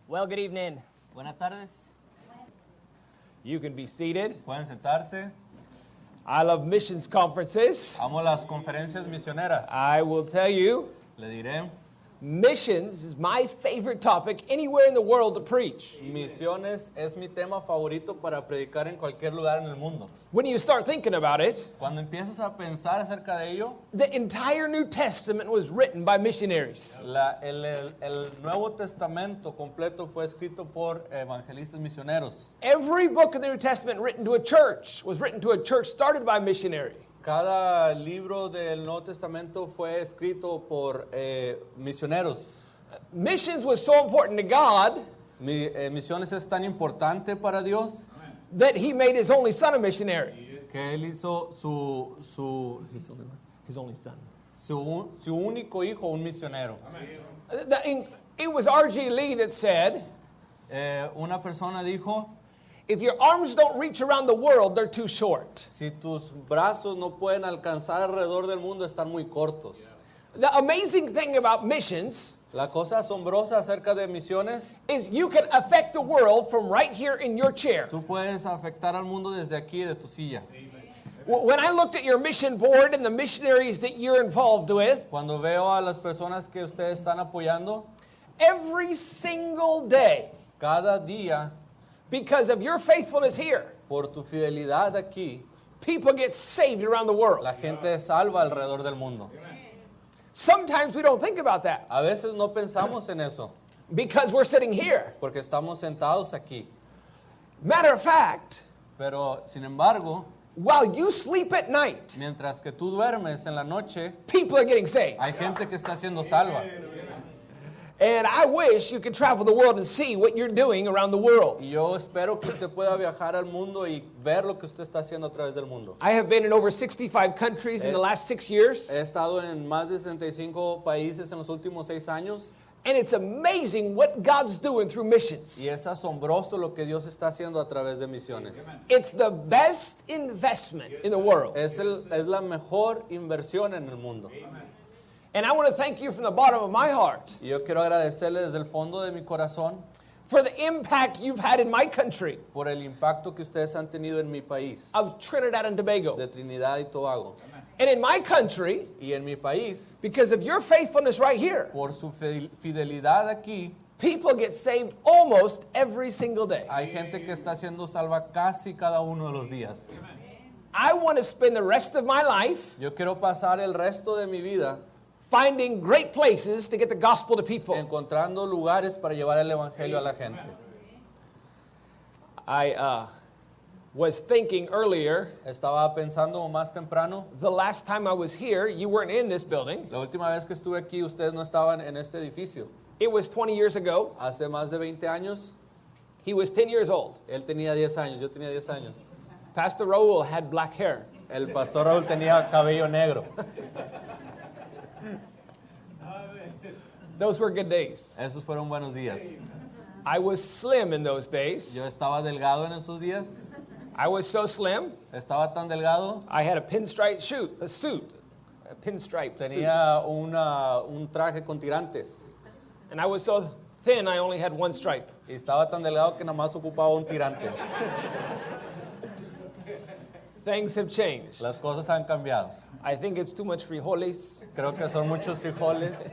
Well, good evening. Buenas tardes. You can be seated. Pueden sentarse. I love missions conferences. Amo las conferencias misioneras. I will tell you, Le diré, missions is my favorite topic anywhere in the world to preach. misiones es mi tema favorito para predicar en cualquier lugar en el mundo. When you start thinking about it, Cuando empiezas a pensar acerca de ello, the entire New Testament was written by missionaries. el Nuevo Testamento completo fue escrito por evangelistas misioneros. Every book of the New Testament written to a church was written to a church started by a missionary. Cada libro del Nuevo Testamento fue escrito por misioneros. Missions was so important to God Misiones es tan importante para Dios that he made his only son a missionary. que Él hizo His only son. su único hijo un misionero. It was R.G. Lee that said, Una persona dijo, if your arms don't reach around the world, they're too short. si tus brazos no pueden alcanzar alrededor del mundo, están muy cortos. The amazing thing about missions La cosa asombrosa acerca de misiones, is you can affect the world from right here in your chair. tú puedes afectar al mundo desde aquí, de tu silla. When I looked at your mission board and the missionaries that you're involved with, Cuando veo a las personas que ustedes están apoyando, every single day, cada día, because of your faithfulness here, por tu fidelidad aquí, people get saved around the world. la gente es salva alrededor del mundo. Sometimes we don't think about that A veces no pensamos en eso, because we're sitting here. porque estamos sentados aquí. Matter of fact, Pero, sin embargo, while you sleep at night, mientras que tú duermes en la noche, people are getting saved. hay gente que está siendo salva. And I wish you could travel the world and see what you're doing around the world. Y yo espero que usted pueda viajar al mundo y ver lo que usted está haciendo a través del mundo. I have been in over 65 countries in the last 6 years, He estado en más de 65 países en los últimos 6 años and it's amazing what God's doing through missions. y es asombroso lo que Dios está haciendo a través de misiones. It's the best investment in the world. Es la mejor inversión en el mundo. And I want to thank you from the bottom of my heart Y yo quiero agradecerle desde el fondo de mi corazón for the impact you've had in my country por el impacto que ustedes han tenido en mi país, of Trinidad and Tobago. de Trinidad y Tobago. And in my country, Y en mi país, because of your faithfulness right here, por su fidelidad aquí, people get saved almost every single day. hay gente que está siendo salva casi cada uno de los días. I want to spend the rest of my life Yo quiero pasar el resto de mi vida finding great places to get the gospel to people. encontrando lugares para llevar el evangelio a la gente. I was thinking earlier, Estaba pensando más temprano, the last time I was here, you weren't in this building. la última vez que estuve aquí, ustedes no estaban en este edificio. It was 20 years ago. Hace más de 20 años, He was 10 years old. él tenía 10 años, yo tenía 10 años. Pastor Raul had black hair. El pastor Raúl tenía cabello negro. Those were good days. Esos fueron buenos días. I was slim in those days. Yo estaba delgado en esos días. I was so slim, Estaba tan delgado, I had a pinstripe suit, a pinstripe suit. tenía un traje con tirantes. And I was so thin, I only had one stripe. Y estaba tan delgado que nada más ocupaba un tirante. Things have changed. Las cosas han cambiado. I think it's too much frijoles. Creo que son muchos frijoles.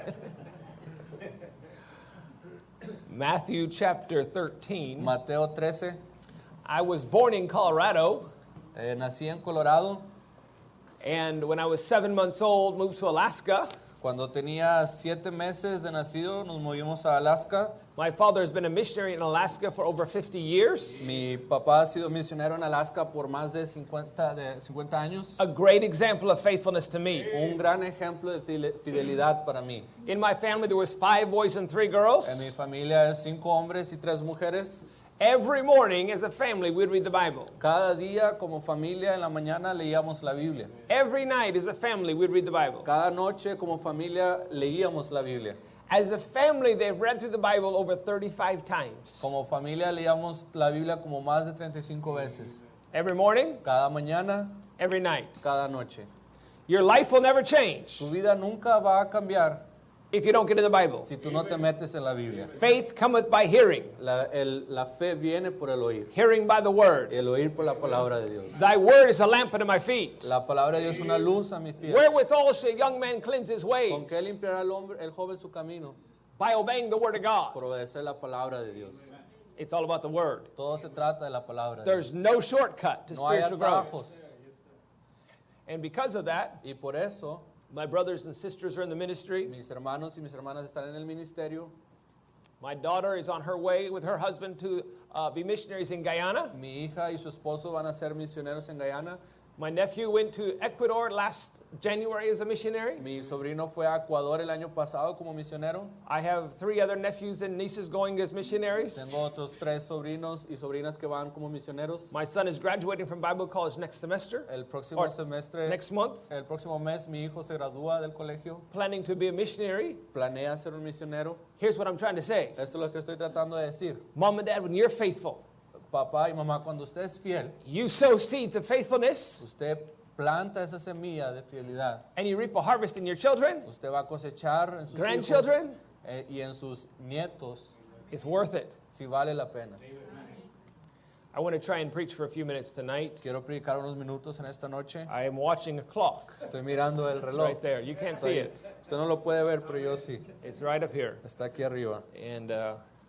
Matthew chapter 13. Mateo 13. I was born in Colorado, Nací en Colorado. and when I was 7 months old, moved to Alaska. Cuando tenía 7 meses de nacido, nos movimos a Alaska. My father has been a missionary in Alaska for over 50 years. Mi papá ha sido misionero en Alaska por más de 50 años. A great example of faithfulness to me. Un gran ejemplo de fidelidad para mí. In my family, there was 5 boys and 3 girls. En mi familia es 5 hombres y 3 mujeres. Every morning, as a family, we'd read the Bible. Cada día como familia en la mañana leíamos la Biblia. Every night, as a family, we'd read the Bible. Cada noche como familia leíamos la Biblia. As a family, they've read through the Bible over 35 times. Como familia leíamos la Biblia como más de 35 veces. Every morning, Cada mañana, every night. cada noche. Your life will never change Tu vida nunca va a cambiar if you don't get in the Bible. si tú no te metes en la Biblia. Faith cometh by hearing, La fe viene por el oír. hearing by the word. El oír por la palabra de Dios. Thy word is a lamp unto my feet. La palabra de Dios es una luz a mis pies. Wherewithal shall a young man cleanse his ways? ¿Con qué limpiará el joven su camino? By obeying the word of God. Por obedecer la palabra de Dios. It's all about the word. Todo se trata de la palabra de There's Dios. no shortcut to No hay spiritual growth. atajos. And because of that, Y por eso, my brothers and sisters are in the ministry. mis hermanos y mis hermanas están en el ministerio. My daughter is on her way with her husband to be missionaries in Guyana. Mi hija y su esposo van a ser misioneros en Guyana. My nephew went to Ecuador last January as a missionary. Mi sobrino fue a Ecuador el año pasado como misionero. I have 3 other nephews and nieces going as missionaries. Tengo otros 3 sobrinos y sobrinas que van como misioneros. My son is graduating from Bible college next semester, El próximo Or semestre, next month, el próximo mes, mi hijo se gradúa del colegio. planning to be a missionary. Planea ser un misionero. Here's what I'm trying to say. Esto es lo que estoy tratando de decir. Mom and Dad, when you're faithful, Papá y mamá, cuando usted es fiel, you sow seeds of faithfulness usted planta esa semilla de fidelidad. and you reap a harvest in your children, Usted va a cosechar en sus grandchildren, hijos y en sus nietos, it's worth it. si vale la pena. I want to try and preach for a few minutes tonight. Quiero predicar unos minutos en esta noche. I am watching a clock. Estoy mirando el It's reloj. right there. You can't see it. Usted no lo puede ver, pero yo sí. It's right up here. Está aquí arriba. And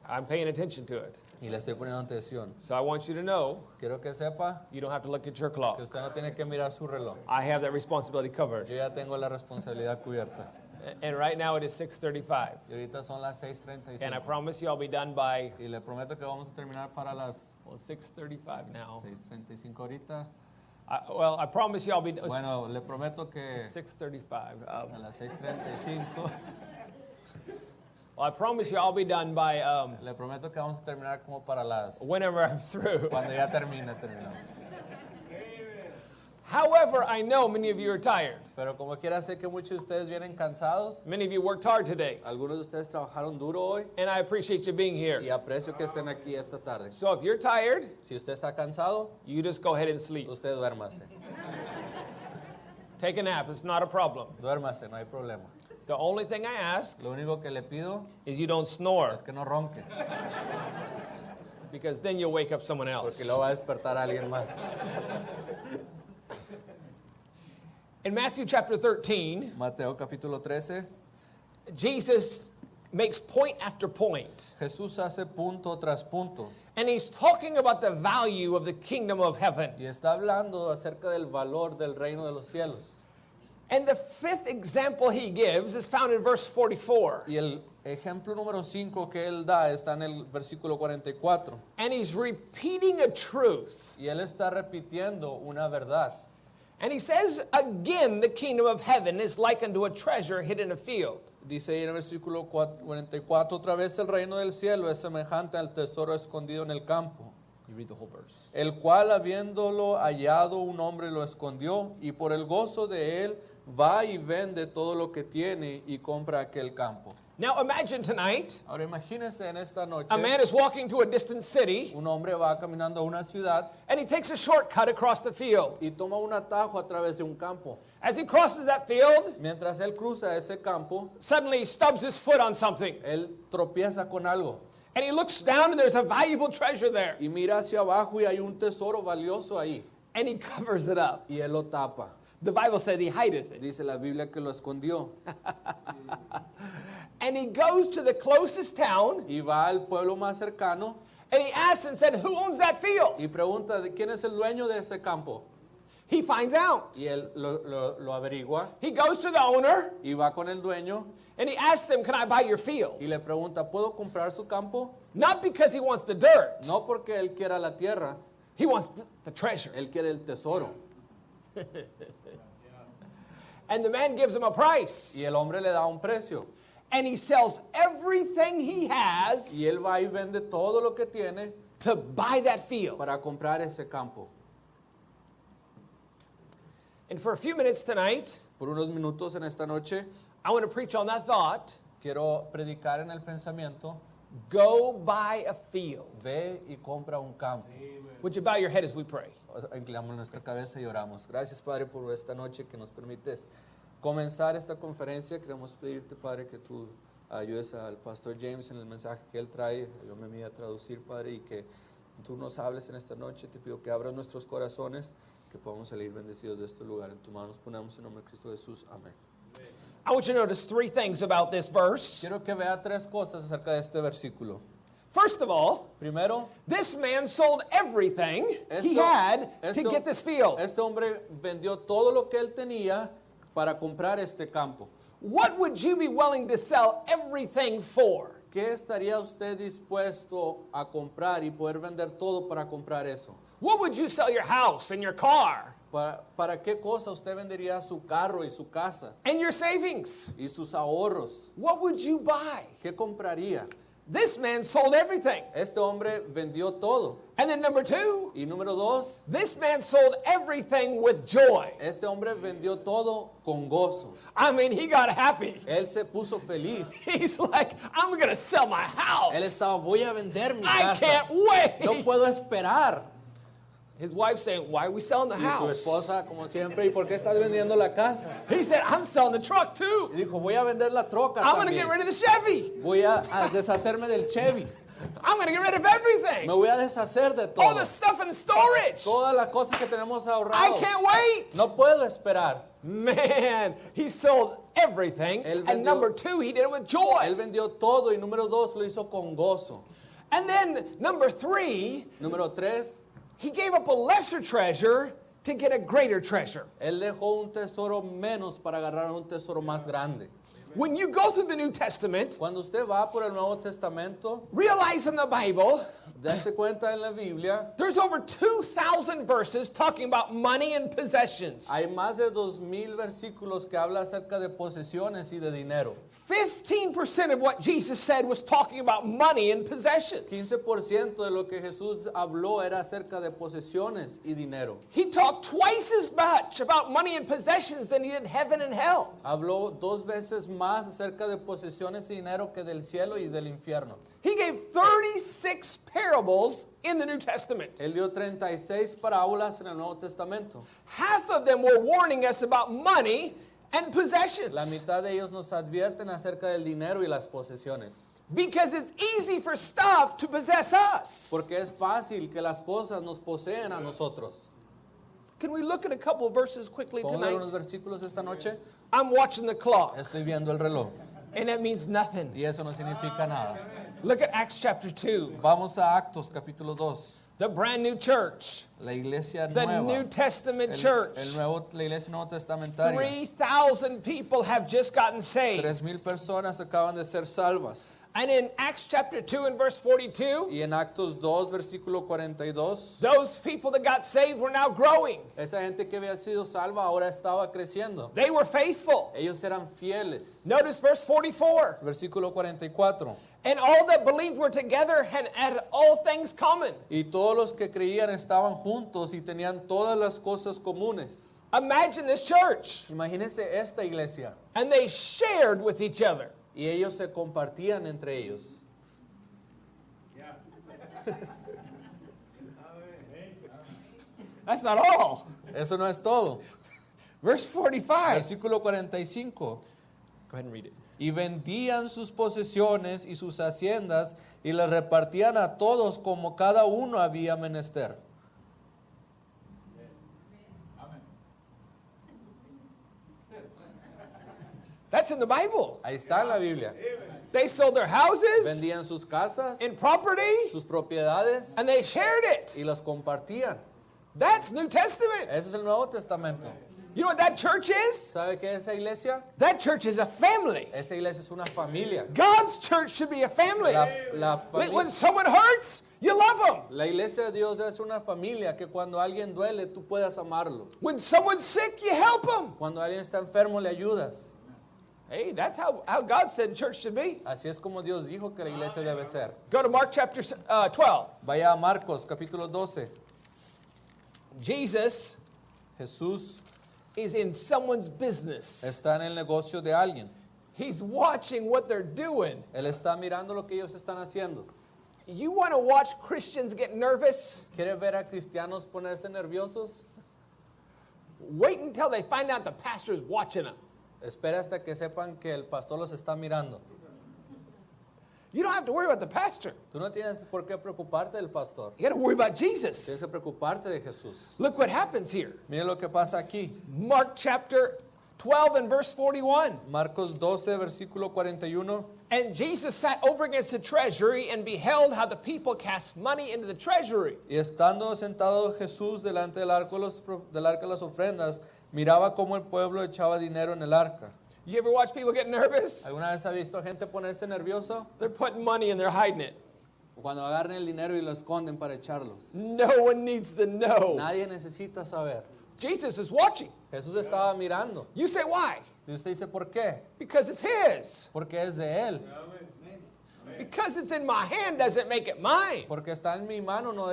I'm paying attention to it. Y le estoy poniendo atención. So I want you to know Quiero que sepa you don't have to look at your que clock. usted no tiene que mirar su reloj. I have that responsibility covered. Yo ya tengo la responsabilidad cubierta. And right now it is 6:35. Y ahorita son las And I 6:35. promise you I'll be done by, Y le prometo que vamos a terminar para las 6:35 now. 6:35 ahorita. I promise you I'll be done. Bueno, le prometo que 6:35. a las 6:35. I promise you I'll be done by Le prometo que vamos a terminar como para las... whenever I'm through. Cuando ya terminamos. However, I know many of you are tired. Pero como quiera, sé que muchos de ustedes vienen cansados. Many of you worked hard today. Algunos de ustedes trabajaron duro hoy. And I appreciate you being here. Y aprecio que estén aquí esta tarde. So if you're tired, Si usted está cansado, you just go ahead and sleep. usted duérmase. Take a nap. It's not a problem. Duérmase, no hay problema. The only thing I ask Lo único que le pido is you don't snore, es que no ronque. because then you'll wake up someone else. Porque lo va a despertar a alguien más. In Matthew chapter 13, Mateo capítulo 13. Jesus makes point after point. Jesús hace punto tras punto. And he's talking about the value of the kingdom of heaven. Y está hablando acerca del valor del reino de los cielos. And the 5th example he gives is found in verse 44. Y el ejemplo número 5 que él da está en el versículo 44. And he's repeating a truth. Y él está repitiendo una verdad. And he says, again, the kingdom of heaven is like unto a treasure hid in a field. Dice ahí en el versículo 44, otra vez el reino del cielo es semejante al tesoro escondido en el campo, You read the whole verse. el cual habiéndolo hallado un hombre lo escondió y por el gozo de él va y vende todo lo que tiene y compra aquel campo. Now imagine tonight, Ahora imagínense en esta noche, a man is walking to a distant city, un hombre va caminando a una ciudad and he takes a shortcut across the field. y toma un atajo a través de un campo. As he crosses that field, Mientras él cruza ese campo, suddenly he stubs his foot on something. él tropieza con algo And he looks down and there's a valuable treasure there. y mira hacia abajo y hay un tesoro valioso ahí And he covers it up. y él lo tapa. The Bible said he hideth it. Dice la Biblia que lo escondió. And he goes to the closest town Y va al pueblo más cercano and he asks and said, who owns that field? y pregunta de quién es el dueño de ese campo. He finds out. Y él lo averigua He goes to the owner y va con el dueño and he asks them, can I buy your field? y le pregunta, ¿puedo comprar su campo? Not because he wants the dirt. No porque él quiera la tierra, He wants the treasure. él quiere el tesoro. And the man gives him a price. Y el hombre le da un precio. And he sells everything he has Y él va y vende todo lo que tiene to buy that field. para comprar ese campo. And for a few minutes tonight, Por unos minutos en esta noche, I want to preach on that thought. quiero predicar en el pensamiento, Go buy a field. ve y compra un campo. Would you bow your head as we pray? Inclinamos nuestra cabeza y oramos. Gracias, Padre, por esta noche que nos permites comenzar esta conferencia, queremos pedirte, Padre, que tú ayudes al pastor James en el mensaje que él trae. Yo me voy a traducir, Padre, y que tú nos hables en esta noche. Te pido que abras nuestros corazones, que podamos salir bendecidos de este lugar. En tu mano nos ponemos en nombre de Cristo Jesús. Amén. I want you to notice three things about this verse. Quiero que vea tres cosas acerca de este versículo. First of all, Primero, this man sold everything he Esto- had to esto- get this field. este hombre vendió todo lo que él tenía para comprar este campo. What would you be willing to sell everything for? ¿Qué estaría usted dispuesto a comprar y poder vender todo para comprar eso? What would you sell your house and your car ¿Para qué cosa usted vendería su carro y su casa and your savings? y sus ahorros? What would you buy? ¿Qué compraría? This man sold everything. Este hombre vendió todo. And then number two, Y número dos, this man sold everything with joy. este hombre vendió todo con gozo. I mean, he got happy. Él se puso feliz. He's like, I'm going to sell my house. Él estaba, voy a vender mi I casa. can't wait. No puedo esperar. His wife saying, why are we selling the Y su house? esposa, como siempre, ¿y por qué estás vendiendo la casa? He said, I'm selling the truck too. Y dijo, voy a vender la troca I'm going to también. get rid of the Chevy. Voy a deshacerme del Chevy. I'm going to get rid of Me everything. voy a deshacer de All todo. the stuff in storage. Todas las cosas que tenemos I ahorrado. can't wait. No puedo esperar. Man, he sold everything. Él And vendió- number two, he did it with Él joy. vendió todo y número dos lo hizo con gozo. And then number three, Número tres, he gave up a lesser treasure to get a greater treasure. él dejó un tesoro menos para agarrar un tesoro más grande. When you go through the New Testament, Cuando usted va por el Nuevo Testamento, realize in the Bible, dése cuenta en la Biblia, there's over 2,000 verses talking about money and possessions. hay más de 2000 versículos que habla acerca de posesiones y de dinero. 15% of what Jesus said was talking about money and possessions. 15% de lo que Jesús habló era acerca de posesiones y dinero. He talked twice as much about money and possessions than he did heaven and hell. Habló dos veces más acerca de posesiones y dinero que del cielo y del infierno. He gave 36 parables in the New Testament. Él dio 36 parábolas en el Nuevo Testamento. Half of them were warning us about money and possessions. La mitad de ellos nos advierten acerca del dinero y las posesiones. Because it's easy for stuff to possess us. Porque es fácil que las cosas nos poseen a nosotros. Can we look at a couple of verses quickly ¿Podemos ver tonight? unos versículos esta noche? I'm watching the clock, Estoy viendo el reloj and that means nothing. y eso no significa nada. Look at Acts chapter 2, Vamos a Actos capítulo 2. the brand new church, La iglesia the nueva. New Testament church. La iglesia nuevo testamentaria. 3,000 people have just gotten saved. 3000 personas acaban de ser salvas. And in Acts chapter 2 and verse 42, Y en Actos 2, versículo 42, those people that got saved were now growing. esa gente que había sido salva ahora estaba creciendo. They were faithful. Ellos eran fieles. Notice verse 44. Versículo 44. And all that believed were together and had all things common. Y todos los que creían estaban juntos y tenían todas las cosas comunes. Imagine this church. Imagínense esta iglesia. And they shared with each other. Y ellos se compartían entre ellos. That's not all. Eso no es todo. Verse 45. Versículo 45. Go ahead and read it. Y vendían sus posesiones y sus haciendas y las repartían a todos como cada uno había menester. That's in the Bible. Ahí está en la Biblia. They sold their houses Vendían sus casas, and property sus propiedades and they shared it. y las compartían. That's New Testament. Ese es el Nuevo Testamento. You know what that church is? ¿Sabe qué es esa iglesia? That church is a family. Esa iglesia es una familia. God's church should be a family. When Familia. someone hurts, you love them. La iglesia de Dios es una familia que cuando alguien duele tú puedas amarlo. When someone's sick, you help them. Cuando alguien está enfermo le ayudas. Hey, that's how God said church should be. Así es como Dios dijo que la iglesia debe ser. Go to Mark chapter 12. Vaya a Marcos capítulo 12. Jesus Jesús is in someone's business. está en el negocio de alguien. He's watching what they're doing. Él está mirando lo que ellos están haciendo. You want to watch Christians get nervous? ¿Quiere ver a cristianos ponerse nerviosos? Wait until they find out the pastor is watching them. Espera hasta que sepan que el pastor los está mirando. You don't have to worry about the pastor. Tú no tienes por qué preocuparte del pastor. You got to worry about Jesus. Tienes que preocuparte de Jesús. Look what happens here. Miren lo que pasa aquí. Mark chapter 12 and verse 41. Marcos 12, versículo 41. And Jesus sat over against the treasury and beheld how the people cast money into the treasury. Y estando sentado Jesús delante del arca de las ofrendas, miraba cómo el pueblo echaba dinero en el arca. You ever watch people get nervous? ¿Alguna vez ha visto gente ponerse nervioso? They're putting money and they're hiding it. Cuando agarran el dinero y lo esconden para echarlo. No one needs to know. Nadie necesita saber. Jesus is watching. Jesús estaba mirando. You say, why? Y usted dice, ¿por qué? Because it's his. Porque es de Él. Because it's in my hand doesn't make it mine. Porque está en mi mano no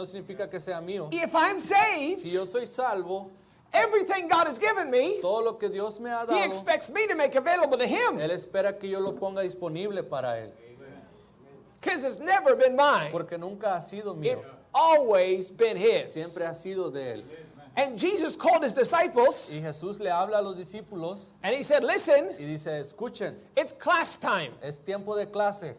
significa que sea mío. If I'm saved, Si yo soy salvo, everything God has given me, todo lo que Dios me ha He dado, expects me to make available to Him. Él espera que yo lo ponga disponible para Él. Because it's never been mine. Porque nunca ha sido mío. It's always been His. Siempre ha sido de Él. And Jesus called His disciples Y Jesús le habla a los discípulos and He said, listen, y dice, escuchen, it's class time. es tiempo de clase.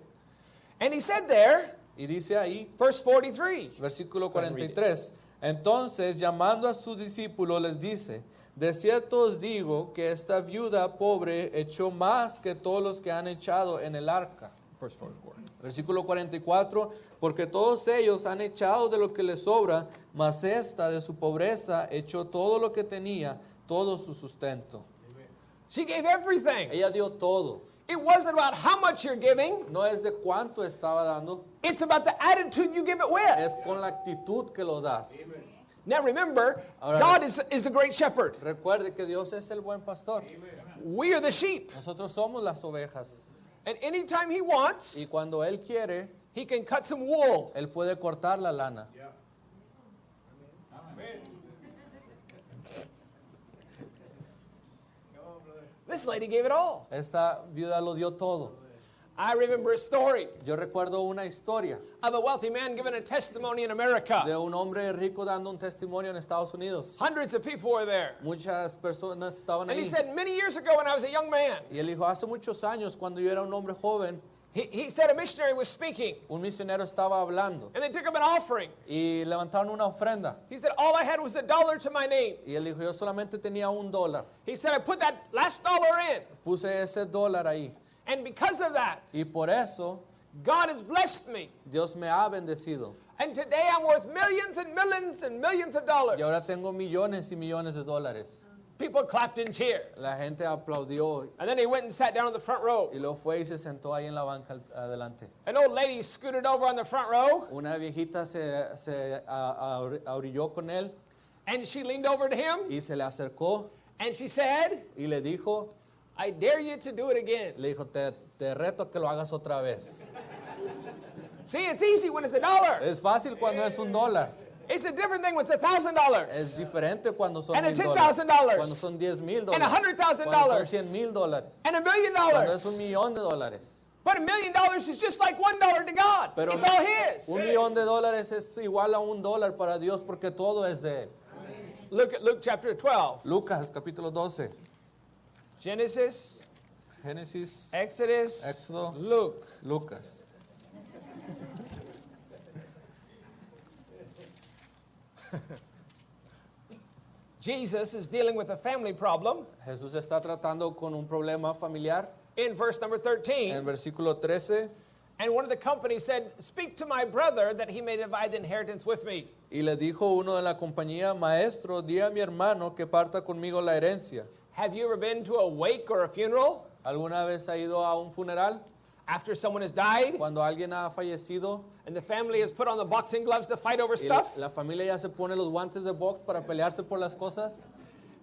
And He said there, Y dice ahí, verse 43, versículo 43, entonces llamando a sus discípulos les dice, de cierto os digo que esta viuda pobre echó más que todos los que han echado en el arca. verse 44. Versículo 44, porque todos ellos han echado de lo que les sobra, mas esta de su pobreza echó todo lo que tenía, todo su sustento. She gave everything. Ella dio todo. It wasn't about how much you're giving. No es de cuánto estaba dando, It's about the attitude you give it with. es con la actitud que lo das. Now remember, Ahora- God is the great shepherd. Recuerde que Dios es el buen pastor. We are the sheep. Nosotros somos las ovejas. And anytime He wants, Y cuando Él quiere, He can cut some wool. Él puede cortar la lana. This lady gave it all. Esta viuda lo dio todo. I remember a story Yo recuerdo una historia of a wealthy man giving a testimony in America. de un hombre rico dando un testimonio en Estados Unidos. Hundreds of people were there. Muchas personas estaban And he ahí. said, many years ago when I was a young man, Y él dijo, hace muchos años, cuando yo era un hombre joven, he said a missionary was speaking, un misionero estaba hablando and they took up an offering. y levantaron una ofrenda. He said, all I had was $1 to my name. Y él dijo, yo solamente tenía $1. He said, I put that last dollar in. Puse ese dólar ahí. And because of that, Y por eso, God has blessed me. Dios me ha bendecido. And today I'm worth millions and millions and millions of dollars. Y ahora tengo millones y millones de dólares. People clapped and cheered. La gente aplaudió And then he went and sat down on the front row. y luego fue y se sentó ahí en la banca adelante. An old lady scooted over on the front row, Una viejita se ahorilló con él and she leaned over to him, y se le acercó and she said, y le dijo, I dare you to do it again. te reto a que lo hagas otra vez. See, it's easy when it's $1. Es fácil cuando es $1. It's a different thing when it's $1,000. Es diferente cuando son And a $1,000. $10,000. Cuando son $10,000. And $100,000. Cuando son $100,000. And $1 million. Cuando es $1,000,000. But $1 million is just like $1 to God. Pero It's all His. $1,000,000 es igual a $1 para Dios porque todo es de Él. Look at Luke chapter 12. Lucas capítulo 12. Genesis, Génesis, Exodus, Éxodo, Luke. Lucas. Jesus is dealing with a family problem. Jesús está tratando con un problema familiar. In verse number 13, En versículo 13, and one of the company said, speak to my brother that he may divide the inheritance with me. y le dijo uno de la compañía, maestro, di a mi hermano que parta conmigo la herencia. Have you ever been to a wake or a funeral ¿Alguna vez ha ido a un funeral after someone has died cuando alguien ha fallecido and the family has put on the boxing gloves to fight over y la, stuff? la familia ya se pone los guantes de box para pelearse por las cosas?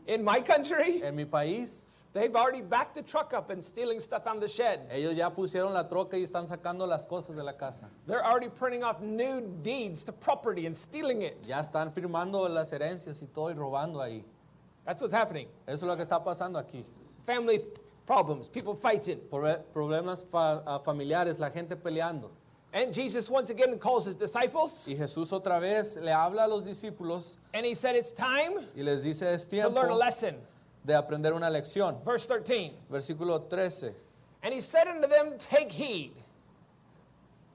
In my country, En mi país, they've already backed the truck up and stealing stuff out of the shed. ellos ya pusieron la troca y están sacando las cosas de la casa. They're already printing off new deeds to property and stealing it. Ya están firmando las herencias y todo y robando ahí. That's what's happening. Eso es lo que está pasando aquí. Family problems, people fighting. Problemas familiares, la gente peleando. And Jesus once again calls his disciples Y Jesús otra vez le habla a los discípulos and he said, it's time y les dice, es to tiempo learn a lesson. de aprender una lección. Verse 13. Versículo 13. And he said unto them, take heed.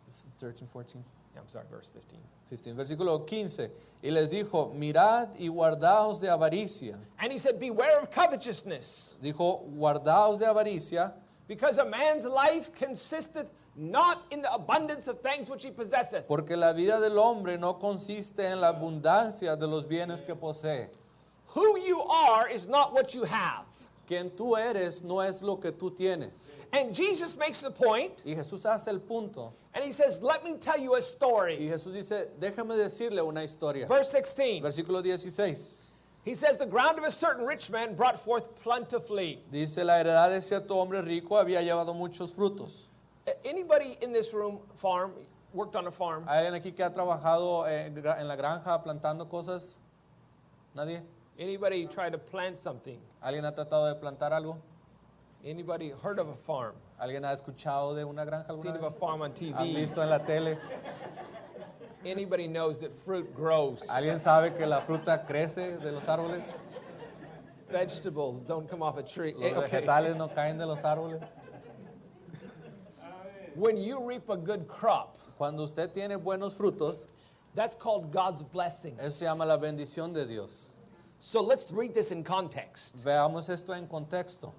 This is 13, 14. I'm sorry, verse 15. 15. Versículo 15. Y les dijo, mirad y guardaos de avaricia. And he said, beware of covetousness, Dijo, guardaos de avaricia, because a man's life consisteth not in the abundance of things which he possesseth. porque la vida del hombre no consiste en la abundancia de los bienes que posee. Who you are is not what you have. Quien tú eres no es lo que tú tienes. And Jesus makes the point, Y Jesús hace el punto. and he says, let me tell you a Y story. Jesús dice, déjame decirle una historia. Verse 16. Versículo 16. He says, the ground of a certain rich man brought forth plentifully. Dice, la heredad de cierto hombre rico había llevado muchos frutos. Anybody in this room worked on a farm? ¿Hay alguien aquí que ha trabajado en la granja plantando cosas? ¿Nadie? Anybody try to plant something? ¿Alguien ha tratado de plantar algo? Anybody heard of a farm? ¿Alguien ha escuchado de una granja Seen alguna of a vez? farm on ¿Han TV? visto en la tele? Anybody knows that fruit grows? ¿Alguien sabe que la fruta crece de los árboles? Vegetables don't come off a tree. Los Okay. vegetales no caen de los árboles. When you reap a good crop, Cuando usted tiene buenos frutos, that's called God's blessing. eso se llama la bendición de Dios. So let's read this in context. Veamos esto en contexto.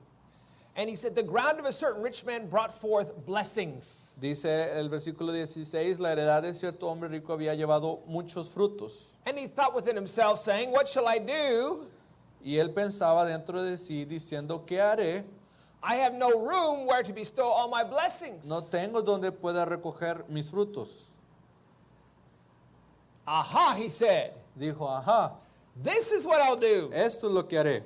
And he said, the ground of a certain rich man brought forth blessings. Dice el versículo 16, la heredad de cierto hombre rico había llevado muchos frutos. And he thought within himself, saying, what shall I do? Y él pensaba dentro de sí, diciendo, ¿qué haré? I have no room where to bestow all my blessings. No tengo donde pueda recoger mis frutos. Aha, he said, Dijo, ajá, this is what I'll do. esto es lo que haré.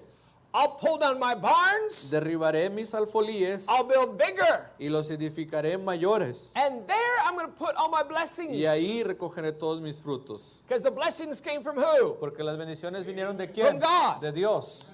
I'll pull down my barns, Derribaré mis alfolíes I'll build bigger, y los edificaré mayores. and there I'm going to put all my blessings. Y ahí recogeré todos mis frutos. Because the blessings came from who? Porque las bendiciones vinieron de quién? From God. De Dios.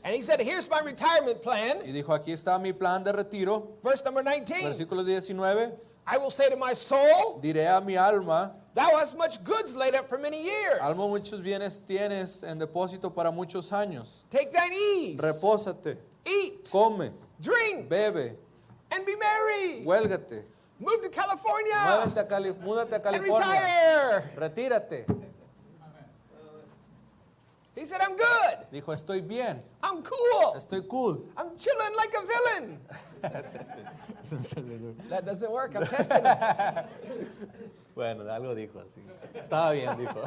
And he said, here's my retirement plan. Y dijo, aquí está mi plan de retiro. Verse number 19. Versículo 19. I will say to my soul, Diré a mi alma, thou hast much goods laid up for many years. alma, muchos bienes tienes en depósito para muchos años. Take thine ease, Repósate, eat, come, drink, bebe, and be merry. huélgate. Move to California Múdate a and California. retire. Retírate. He said, I'm good. Dijo, estoy bien, I'm cool. estoy cool. I'm chilling like a villain. That doesn't work. I'm testing it. Bueno, algo dijo así. Estaba bien, dijo.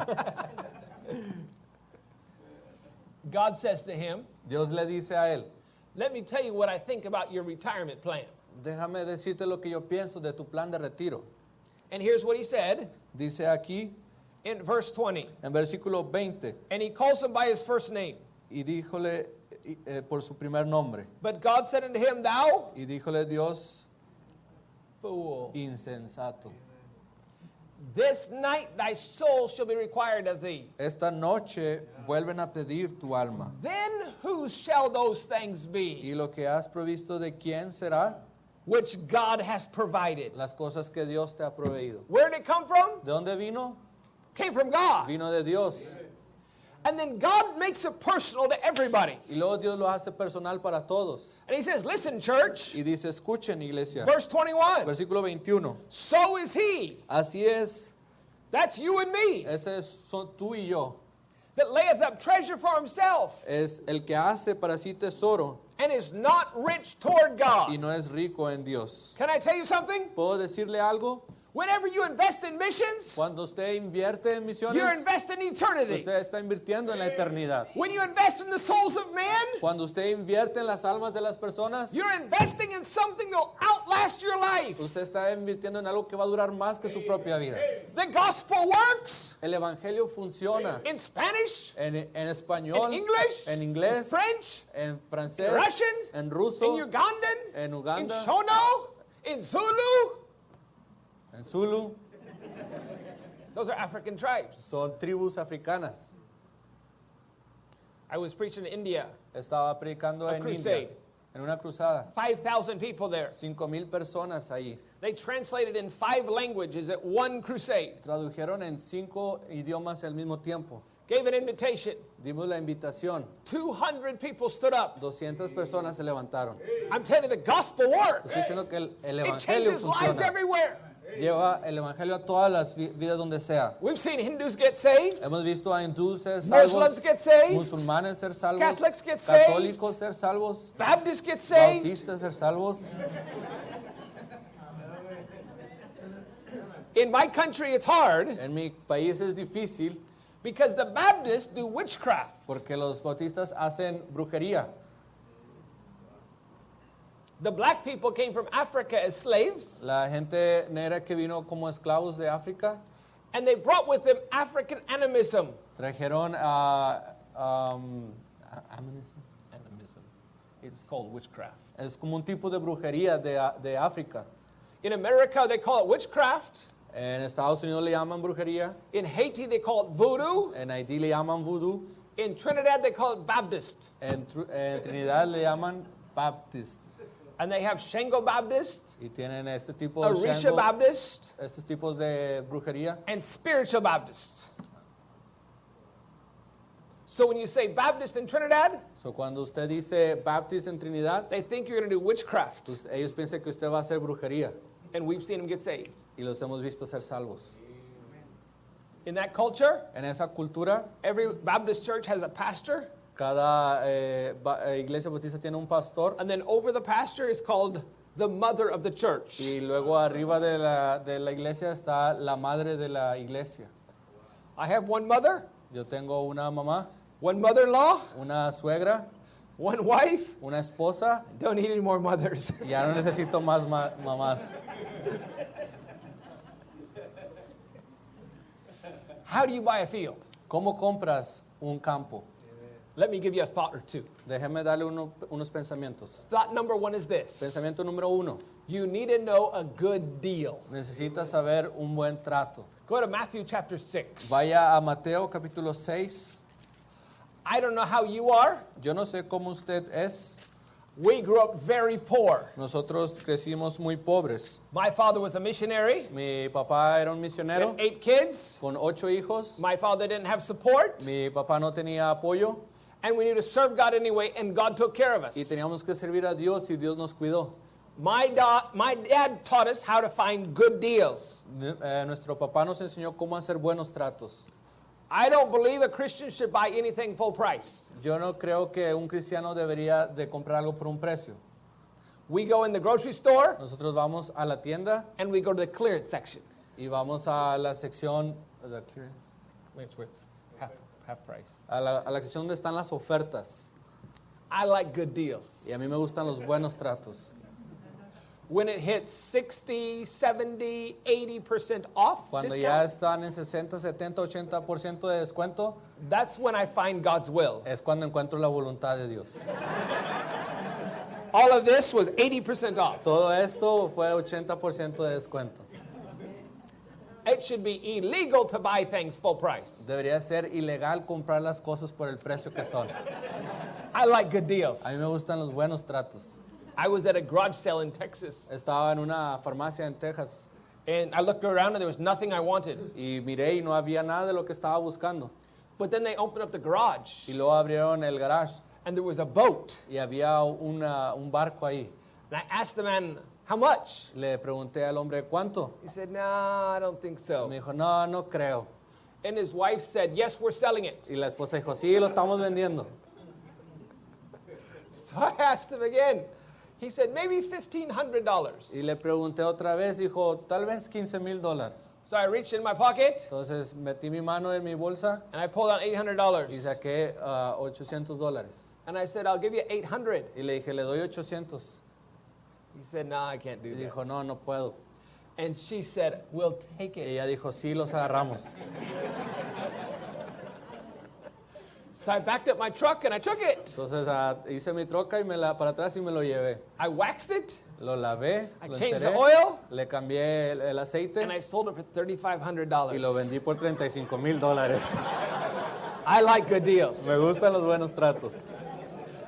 God says to him, Dios le dice a él, let me tell you what I think about your retirement plan. déjame decirte lo que yo pienso de tu plan de retiro. And here's what he said Dice aquí in verse 20. en versículo 20, And he calls him by his first name. y díjole por su primer nombre, But God said unto him, thou y díjole Dios, fool, insensato. this night thy soul shall be required of thee. Esta noche vuelven a pedir tu alma. Then whose shall those things be Y lo que has provisto, ¿de quién será? which God has provided? Las cosas que Dios te ha proveído. Where did it come from? ¿De dónde vino? Came from God. Vino de Dios. And then God makes it personal to everybody. Y luego Dios lo hace personal para todos. And he says, listen, church, Y dice, escuchen, iglesia. verse 21, Versículo 21. so is he, Así es, that's you and me, son tú y yo. that layeth up treasure for himself, Es el que hace para sí tesoro and is not rich toward y God. no es rico en Dios. Can I tell you something? ¿Puedo decirle algo? Whenever you invest in missions, Cuando usted invierte en you're misiones, investing in eternity. usted está invirtiendo en la eternidad. When you invest in the souls of men, Cuando usted invierte en las almas de las personas, you're investing in something that will outlast your life. usted está invirtiendo en algo que va a durar más que su propia vida. The gospel works El evangelio funciona in Spanish, en español, in English, en inglés, French, en francés, Russian, en in ruso, Ugandan, en in Uganda, Shono, in Zulu. en Zulu. Those are African tribes. Son tribus africanas. I was preaching in India, Estaba predicando A en crusade. India, en una cruzada. 5,000 people there. 5,000 personas ahí. They translated in 5 languages at one crusade. Tradujeron en 5 idiomas al mismo tiempo. gave an invitation. Dimos la invitación. 200 people stood up. 200 personas se levantaron. I'm telling you, the gospel works. Estoy diciendo que el It evangelio changes lives funciona. everywhere. Lleva el evangelio a todas las vidas donde sea. We've seen Hindus get saved. Hemos visto a hindúes ser Muslims salvos, get saved. musulmanes ser salvos, Catholics get saved. católicos ser salvos, Baptists get saved. bautistas ser salvos. In my country, it's hard En mi país es difícil because the Baptists do witchcraft. porque los bautistas hacen brujería. The black people came from Africa as slaves, La gente negra que vino como esclavos de África and they brought with them African animism. trajeron a Animism. It's called witchcraft. es como un tipo de brujería de África. In America, they call it witchcraft. En Estados Unidos le llaman brujería, In Haiti, they call it voodoo. en Haití le llaman vudú, In Trinidad, they call it Baptist. en Trinidad le llaman Baptist. And they have Shango Baptist, Y tienen este tipo de Orisha Shango, Baptist, estos tipos de brujería. and Spiritual Baptist. So when you say Baptist in Trinidad, So, cuando usted dice Baptist en Trinidad, they think you're going to do witchcraft. ellos piensan que usted va a hacer brujería. And we've seen them get saved. Y los hemos visto ser salvos. In that culture, En esa cultura, every Baptist church has a pastor, cada iglesia bautista tiene un pastor. and then over the pastor is called the mother of the church. Y luego arriba de la iglesia está la madre de la iglesia. I have one mother, Yo tengo una mamá, one mother-in-law, una suegra, one wife. una esposa. Don't need any more mothers. Ya no necesito más mamás. How do you buy a field? ¿Cómo compras un campo? Let me give you a thought or two. Déjeme darle unos pensamientos. Thought number one is this. Pensamiento número 1. You need to know a good deal. Necesitas saber un buen trato. Go to Matthew chapter 6. Vaya a Mateo capítulo 6. I don't know how you are. Yo no sé cómo usted es. We grew up very poor. Nosotros crecimos muy pobres. My father was a missionary. Mi papá era un We misionero had 8 kids. con 8 hijos. My father didn't have support. Mi papá no tenía apoyo And we knew to serve God anyway, and God took care of us. y teníamos que servir a Dios y Dios nos cuidó. My dad taught us how to find good deals. Nuestro papá nos enseñó cómo hacer buenos tratos. I don't believe a Christian should buy anything full price. Yo no creo que un cristiano debería de comprar algo por un precio. We go in the grocery store Nosotros vamos a la tienda and we go to the clearance section, y vamos a la sección the clearance, which was half price. a la sección donde están las ofertas. I like good deals. Y a mí me gustan los buenos tratos. When it hits 60, 70, 80% off Cuando ya discount, están en 60, 70, 80% de descuento, that's when I find God's will. es cuando encuentro la voluntad de Dios. All of this was 80% off. Todo esto fue 80% de descuento. It should be illegal to buy things full price. Debería ser ilegal comprar las cosas por el precio que son. I like good deals. A mí me gustan los buenos tratos. I was at a garage sale in Texas, Estaba en una farmacia en Texas and I looked around and there was nothing I wanted. y miré y no había nada de lo que estaba buscando. But then they opened up the garage, Y luego abrieron el garage and there was a boat. y había un barco ahí. And I asked the man, how much? Le pregunté al hombre, ¿cuánto? He said, no, I don't think so. Me dijo, no, no creo. And his wife said, yes, we're selling it. Y la esposa dijo, sí, lo estamos vendiendo. So I asked him again. He said, maybe $1,500. Y le pregunté otra vez, dijo, tal vez $15,000. So I reached in my pocket Entonces metí mi mano en mi bolsa and I pulled out y $800. saqué $800. And I said, I'll give you 800. Y le dije, le doy 800. He said, no, I can't do Y that. dijo, no, no puedo. And she said, we'll take Y it. ella dijo, sí, los agarramos. So I backed up my truck and I took it. Entonces hice mi troca y para atrás y me lo llevé. I waxed it Lo lavé, I lo changed the enceré, oil. le cambié el and aceite I sold it for y lo $3,500. vendí por $35,000. I like good deals. Me gustan los buenos tratos.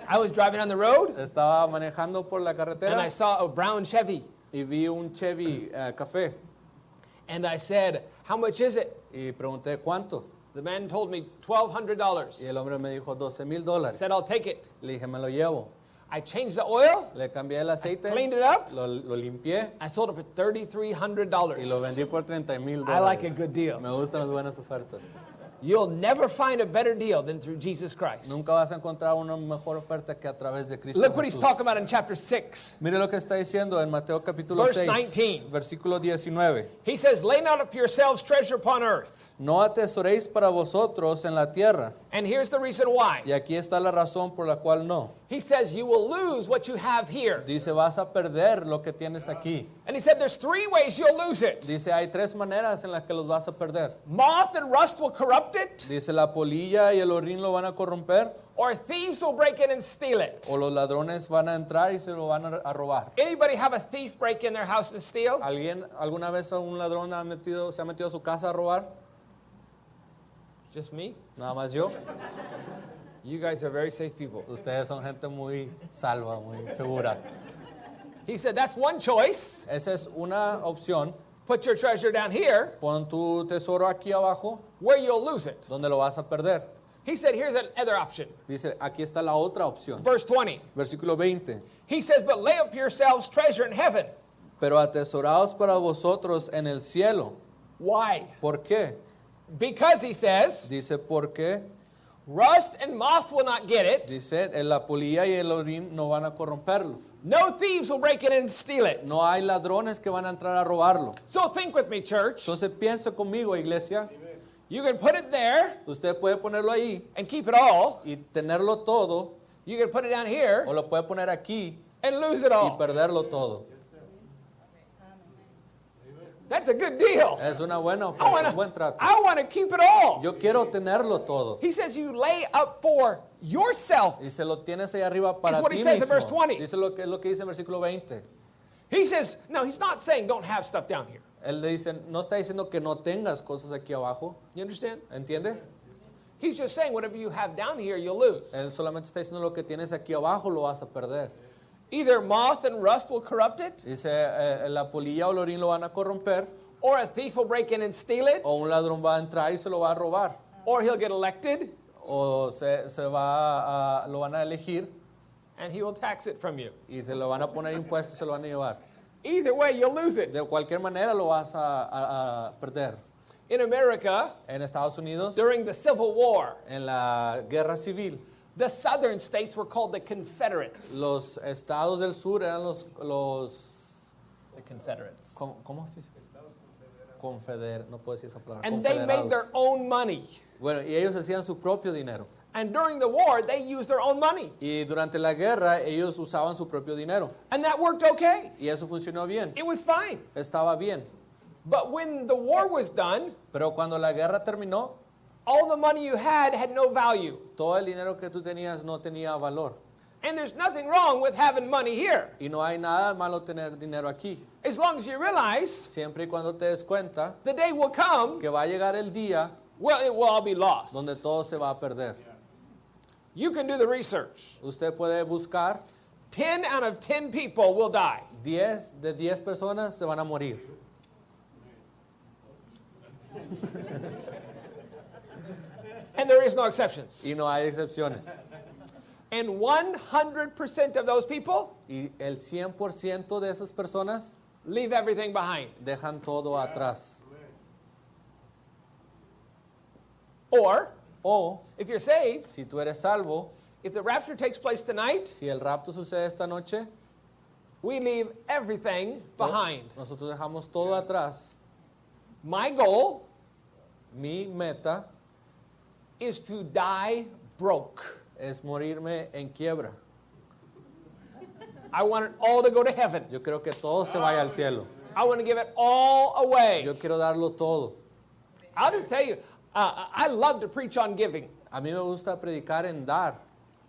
I was driving on the road Estaba manejando por la and I carretera saw a brown Chevy. y vi un Chevy café And I said, how much is it? y pregunté, ¿cuánto? The man told me $1,200. Y el hombre me dijo $12,000. Said, I'll take it. Le dije, me lo llevo. I changed the oil. Le cambié el aceite, Cleaned it up. lo limpié I sold it for $3,300. y lo vendí por $30,000. I like a good deal. Me gustan las buenas ofertas. You'll never find a better deal than through Jesus Christ. Nunca vas a encontrar una mejor oferta que a través de Cristo Look what he's Jesús. talking about in chapter 6. Mire lo que está diciendo en Mateo capítulo Verse 6, 19. versículo 19. He says, lay not up for yourselves treasure upon earth. No atesoréis para vosotros en la tierra. And here's the reason why. Y aquí está la razón por la cual no. He says, you will lose what you have here. Dice, vas a perder lo que tienes aquí. And he said, there's 3 ways you'll lose it. Dice, hay 3 maneras en las que los vas a perder. Moth and rust will corrupt it, Dice, la polilla y el orín lo van a corromper, or thieves will break in and steal it. o los ladrones van a entrar y se lo van a robar. Anybody have a thief break in their house and steal? ¿Alguien alguna vez un ladrón se ha metido a su casa a robar? Just me? Nada más yo. You guys are very safe people. Ustedes son gente muy salva, muy segura. He said, that's one choice. Esa es una opción. Put your treasure down here Pon tu tesoro aquí abajo, where you'll lose it. donde lo vas a perder. He said, here's another option. Dice, aquí está la otra opción. Verse 20. Versículo 20. He says, but lay up yourselves treasure in heaven. Pero atesoraos para vosotros en el cielo. Why? ¿Por qué? Because, he says, Dice, ¿por qué? rust and moth will not get it. Dice, la polilla y el orín no van a corromperlo. No thieves will break in and steal it. No hay ladrones que van a entrar a robarlo. So think with me, church. Entonces piense conmigo, iglesia. You can put it there Usted puede ponerlo ahí and keep it all. y tenerlo todo, You can put it down here o lo puede poner aquí and lose it y all. perderlo todo. That's a good deal. Es una buena oferta, un buen trato. I want to keep it all. Yo quiero tenerlo todo. He says you lay up for yourself. Y se lo tienes ahí arriba para It's what ti he says in mismo. verse 20. Dice lo que dice en versículo 20. He says, no, he's not saying don't have stuff down here. Él le dice, no está diciendo que no tengas cosas aquí abajo. You understand? ¿Entiende? He's just saying whatever you have down here, you'll lose. Él solamente está diciendo lo que tienes aquí abajo lo vas a perder. Either moth and rust will corrupt it, Dice, la polilla o el orín lo van a corromper, or a thief will break in and steal it, o un ladrón va a entrar y se lo va a robar, or he'll get elected o lo van a elegir and he will tax it from you. y se lo van a poner impuestos y se lo van a llevar. Either way, you'll lose it. De cualquier manera lo vas a perder. In America, En Estados Unidos, during the Civil War, en la guerra civil, the southern states were called the Confederates. los estados del sur eran los The Confederates. ¿cómo se dice? No puedo decir esa palabra. And they made their Confederados. own money. Bueno, y ellos hacían su propio dinero. And during the war, they used their own money. Y durante la guerra ellos usaban su propio dinero. And that worked okay. Y eso funcionó bien. It was fine. Estaba bien. But when the war was done, Pero cuando la guerra terminó, all the money you had no value. todo el dinero que tú tenías no tenía valor. And there's nothing wrong with having money here. Y no hay nada malo tener dinero aquí. As long as you realize Siempre y cuando te des cuenta the day will come, que va a llegar el día well, it will all be lost. donde todo se va a perder. You can do the research. Usted puede buscar 10 out of 10 people will die. 10 de 10 personas se van a morir. And there is no exceptions. Y no hay excepciones. And 100% of those people Y el 100% de esas personas leave everything behind. dejan todo atrás. Or, O, if you're saved, si tú eres salvo, if the rapture takes place tonight, si el rapto sucede esta noche, we leave everything behind. nosotros dejamos todo atrás. My goal Mi meta is to die broke. es morirme en quiebra. I want it all to go to heaven. Yo quiero que todo se vaya al cielo. I want to give it all away. Yo quiero darlo todo. I'll just tell you, I love to preach on giving A mí me gusta predicar en dar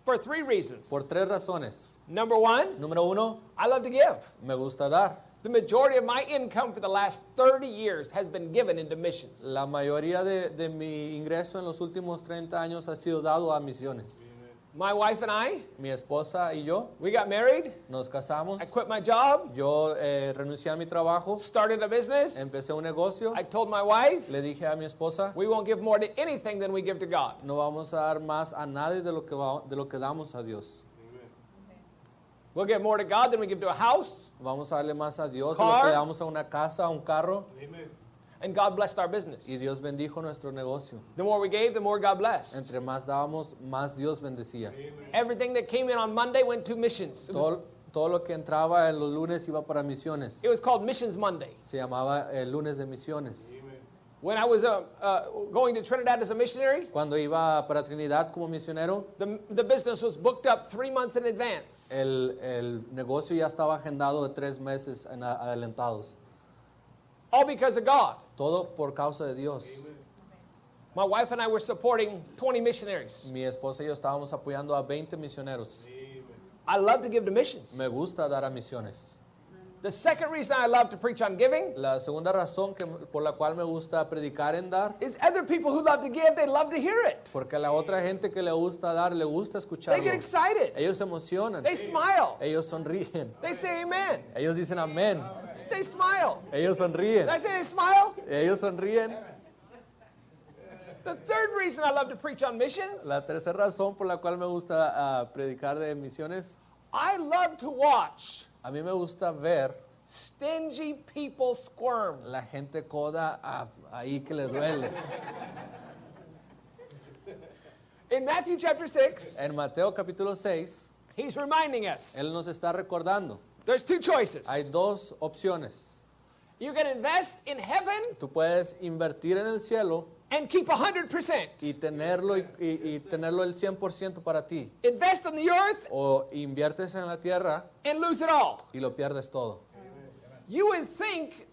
for 3 reasons. por 3 razones. Number 1, Número 1, I love to give. me gusta dar. The majority of my income for the last 30 years has been given into missions. La mayoría de mi ingreso en los últimos 30 años ha sido dado a misiones. My wife and I, Mi esposa y yo we got married. nos casamos. I quit my job, Yo renuncié a mi trabajo, started a business. empecé un negocio. I told my wife, Le dije a mi esposa, we won't give more to anything than we give to God. no vamos a dar más a nadie de lo que damos a Dios. We'll give more to God than we give to a house. Vamos a darle más a Dios de lo Car. que damos a una casa, a un carro. And God blessed our business. Y Dios bendijo nuestro negocio. The more we gave, the more God blessed. Entre más dábamos, más Dios bendecía. Everything that came in on Monday went to missions. Todo lo que entraba en los lunes iba para misiones. It was called Missions Monday. Se llamaba el lunes de misiones. When I was going to Trinidad as a missionary, Cuando iba para Trinidad como misionero, the business was booked up 3 months in advance. el negocio ya estaba agendado de 3 meses adelantados. All because of God. Todo por causa de Dios. My wife and I were supporting 20 missionaries. Mi esposa y yo estábamos apoyando a 20 misioneros. I love to give to missions. Me gusta dar a misiones. The second reason I love to preach on giving La segunda razón por la cual me gusta predicar en dar, is other people who love to give, they love to hear it. porque a la otra gente que le gusta dar, le gusta They escucharlo. get excited. Ellos se emocionan. They smile. Ellos sonríen. They say amen. Ellos dicen amén. They smile. Ellos sonríen. Did I say they smile? Ellos sonríen. The third reason I love to preach on missions, La tercera razón por la cual me gusta predicar de misiones, I love to watch a mí me gusta ver stingy people squirm. la gente coda ahí que le duele. In Matthew chapter 6, En Mateo capítulo 6, he's reminding us Él nos está recordando. there's two choices. Hay dos opciones. You can invest in heaven Tú puedes invertir en el cielo and keep 100%. y tenerlo el 100% para ti. Invest in the earth O inviertes en la tierra and lose it all. y lo pierdes todo. You would think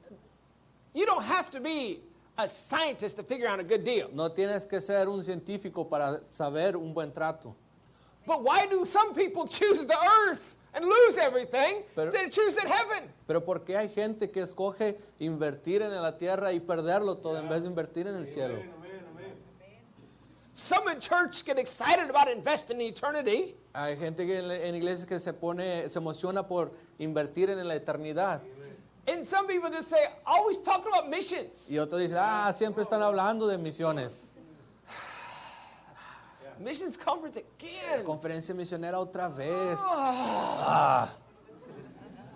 you don't have to be a scientist to figure out a good deal. No tienes que ser un científico para saber un buen trato. But why do some people choose the earth and lose everything instead of choosing heaven? Pero ¿por qué hay gente que escoge invertir en la tierra y perderlo todo en vez de invertir en el cielo? Some in church get excited about investing in eternity. Hay gente que en iglesias que se emociona por invertir en la eternidad. And some people just say, always talking about missions. Y otros dicen, siempre están hablando de misiones. Missions conference again. Conferencia misionera otra vez.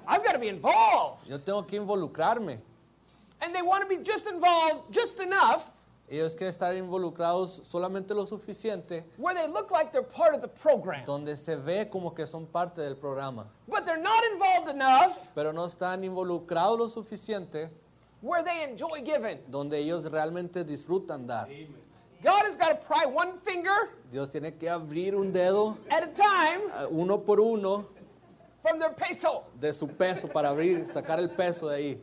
I've got to be involved. Yo tengo que involucrarme. And they want to be just involved just enough Ellos quieren estar involucrados solamente lo suficiente where they look like they're part of the program. donde se ve como que son parte del programa. But they're not involved enough Pero no están involucrados lo suficiente where they enjoy giving. donde ellos realmente disfrutan dar. God has got to pry one finger Dios tiene que abrir un dedo at a time uno por uno from their peso. de su peso para sacar el peso de ahí.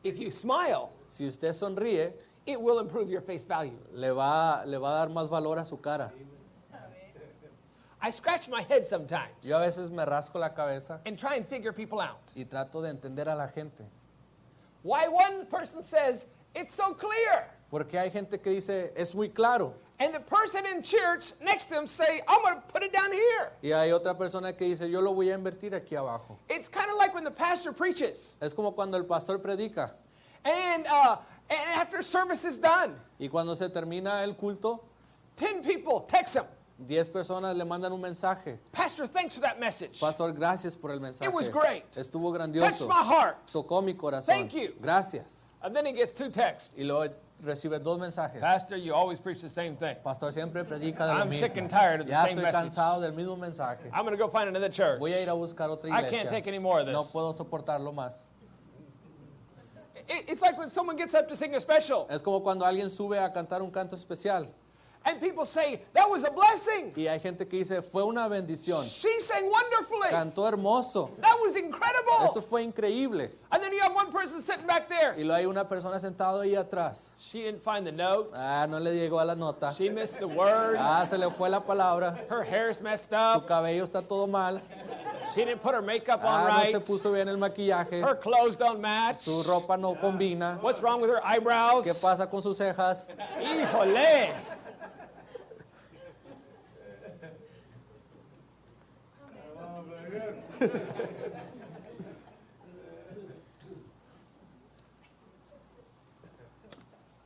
If you smile, Si usted sonríe, it will improve your face value. le va a dar más valor a su cara. I scratch my head sometimes Yo a veces me rasco la cabeza and try and figure people out. y trato de entender a la gente. Why one person says, it's so clear. Porque hay gente que dice, es muy claro. And the person in church next to him say, I'm going to put it down here. Y hay otra persona que dice, yo lo voy a invertir aquí abajo. It's kind of like when the pastor preaches. Es como cuando el pastor predica. And after service is done, Y cuando se termina el culto, 10 people text him. 10 personas le mandan un mensaje. Pastor, thanks for that message. Pastor, gracias por el mensaje. It was great. Estuvo Touched grandioso. my heart. Tocó mi corazón. Thank you. Gracias. And then he gets 2 texts. Y luego recibe 2 mensajes. Pastor, you always preach the same thing. Pastor siempre predica de lo I'm mismo. sick and tired of the Ya same estoy message. cansado del mismo mensaje. I'm going to go find another church. Voy a ir a buscar otra I iglesia. can't take any more of this. No puedo soportarlo más. It's like when someone gets up to sing a special. Es como cuando alguien sube a cantar un canto especial. And people say, that was a blessing. Y hay gente que dice, fue una bendición. She sang wonderfully. Cantó hermoso. That was incredible. Eso fue increíble. And then you have one person sitting back there. Y luego hay una persona sentada ahí atrás. She didn't find the note. No le llegó a la nota. She missed the word. Se le fue la palabra. Her hair's messed Su up. cabello está todo mal. She didn't put her makeup on No se right. puso bien el maquillaje. Her clothes don't match. Su ropa no combina. What's wrong with her eyebrows? ¿Qué pasa con sus cejas? Híjole.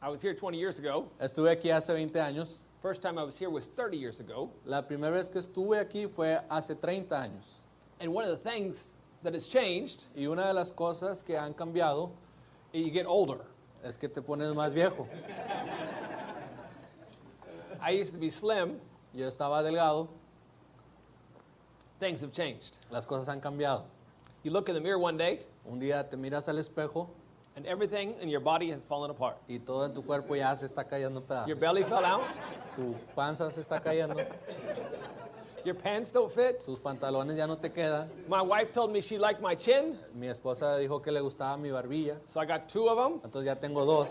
I was here 20 years ago. Estuve aquí hace 20 años. First time I was here was 30 years ago. La primera vez que estuve aquí fue hace 30 años. And one of the things that has changed, Y una de las cosas que han cambiado you get older. es que te pones más viejo. I used to be slim. Yo estaba delgado, Things have changed. las cosas han cambiado. You look in the mirror one day, Un día te miras al espejo and everything in your body has fallen apart. y todo en tu cuerpo ya se está cayendo en Your pedazos. belly fell out. Tu panza se está cayendo, Your pants don't fit. tus pantalones ya no te quedan. My wife told me she liked my chin, Mi esposa dijo que le gustaba mi barbilla, so I got 2 of them. entonces ya tengo 2.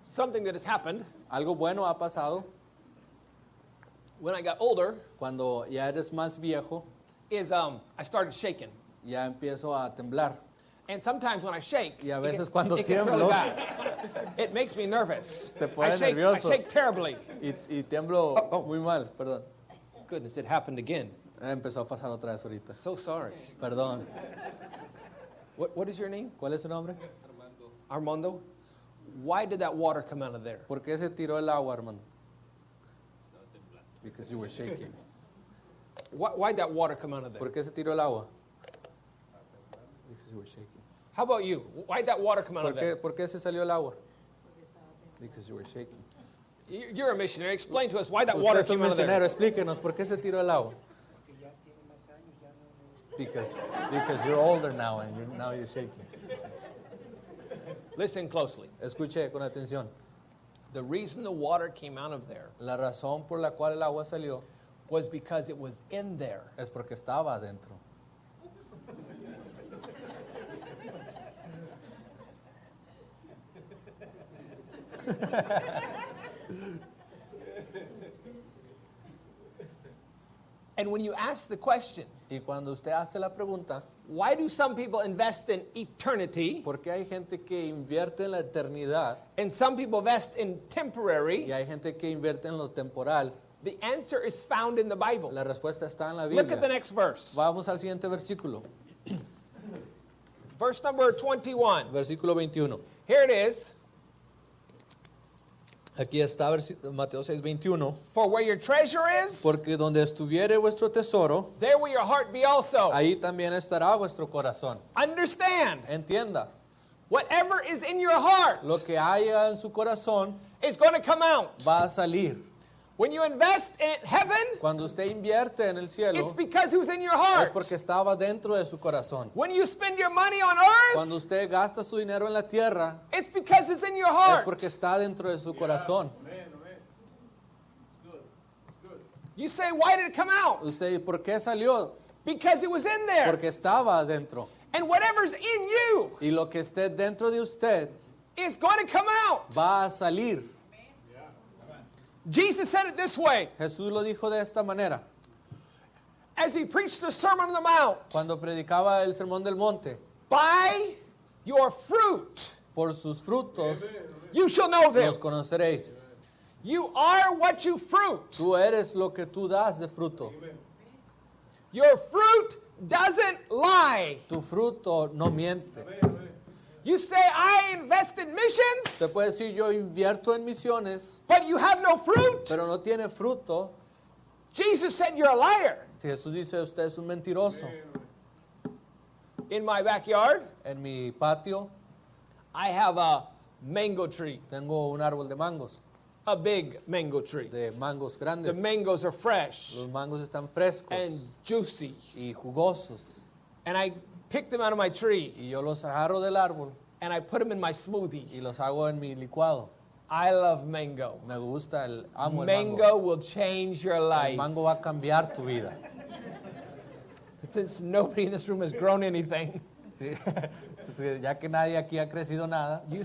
Something that has happened Algo bueno ha pasado when I got older cuando ya eres más viejo, is I started shaking. ya empiezo a temblar. And sometimes when I shake, Y a it veces gets- cuando it gets really tiemblo- bad. It makes me nervous. Te pone I nervioso. shake terribly. Y tiemblo muy mal, perdón. Goodness, it happened again. Empezó a pasar otra vez ahorita. So sorry. Perdón. What is your name? ¿Cuál es su nombre? Armando? Why did that water come out of there? ¿Por qué se tiró el agua, Armando? Because you were shaking. Why'd that water come out of there? ¿Por qué se tiró el agua? Because you were shaking. How about you? Why'd that water come out of there? ¿Por qué se salió el agua? Because you were shaking. You're a missionary. Explain to us why that Usted water es un came out of misionero, there. explíquenos, ¿por qué se tiró el agua? Because you're older now and now you're shaking. Listen closely. Escuche con atención. The reason the water came out of there La razón por la cual el agua salió was because it was in there. es porque estaba adentro. And when you ask the question, Y cuando usted hace la pregunta, why do some people invest in eternity ¿por qué hay gente que invierte en la eternidad and some people invest in temporary? y hay gente que invierte en lo temporal? The answer is found in the Bible. La respuesta está en la Look at the Biblia. next verse. Vamos al siguiente versículo, Verse number 21. versículo 21. Here it is. Aquí está Mateo 6:21. For where your treasure is, Porque donde estuviere vuestro tesoro, there will your heart be also. ahí también estará vuestro corazón. Understand, Entienda, whatever is in your heart lo que haya en su corazón is going to come out. va a salir. When you invest in heaven, Cuando usted invierte en el it's cielo, because it was in your es heart. porque estaba dentro de su corazón. When you spend your money on earth, Cuando usted gasta su dinero en la tierra, it's because it's in your es heart. porque está dentro de su corazón. You say, why did it come out? Usted, ¿por qué salió? Because it was in there. Porque estaba adentro. And whatever's in you Y lo que esté dentro de usted is going to come out. va a salir. Jesus said it this way Jesús lo dijo de esta manera. as he preached the Sermon on the Mount. Cuando predicaba el sermón del monte, By your fruit por sus frutos you shall know them. los conoceréis. You are what you fruit. Tú eres lo que tú das de fruto. Your fruit doesn't lie. Tu fruto no miente. You say, I invest in missions, Usted puede decir, yo invierto en misiones, but you have no fruit. pero no tiene fruto. Jesus said, you're a liar. Si Jesús dice, usted es un mentiroso. In my backyard, En mi patio I have a mango tree, tengo un árbol de mangos, a big mango tree. de mangos The grandes. mangoes are fresh Los mangos están frescos and juicy. y jugosos. And I pick them out of my tree Y yo los agarro del árbol and I put them in my y smoothie. los hago en mi licuado. I love mango. Me gusta amo el Mango mango. will change your El life. mango va a cambiar tu vida. Since nobody in this room has grown anything, Sí. Sí, ya que nadie aquí ha crecido nada, you,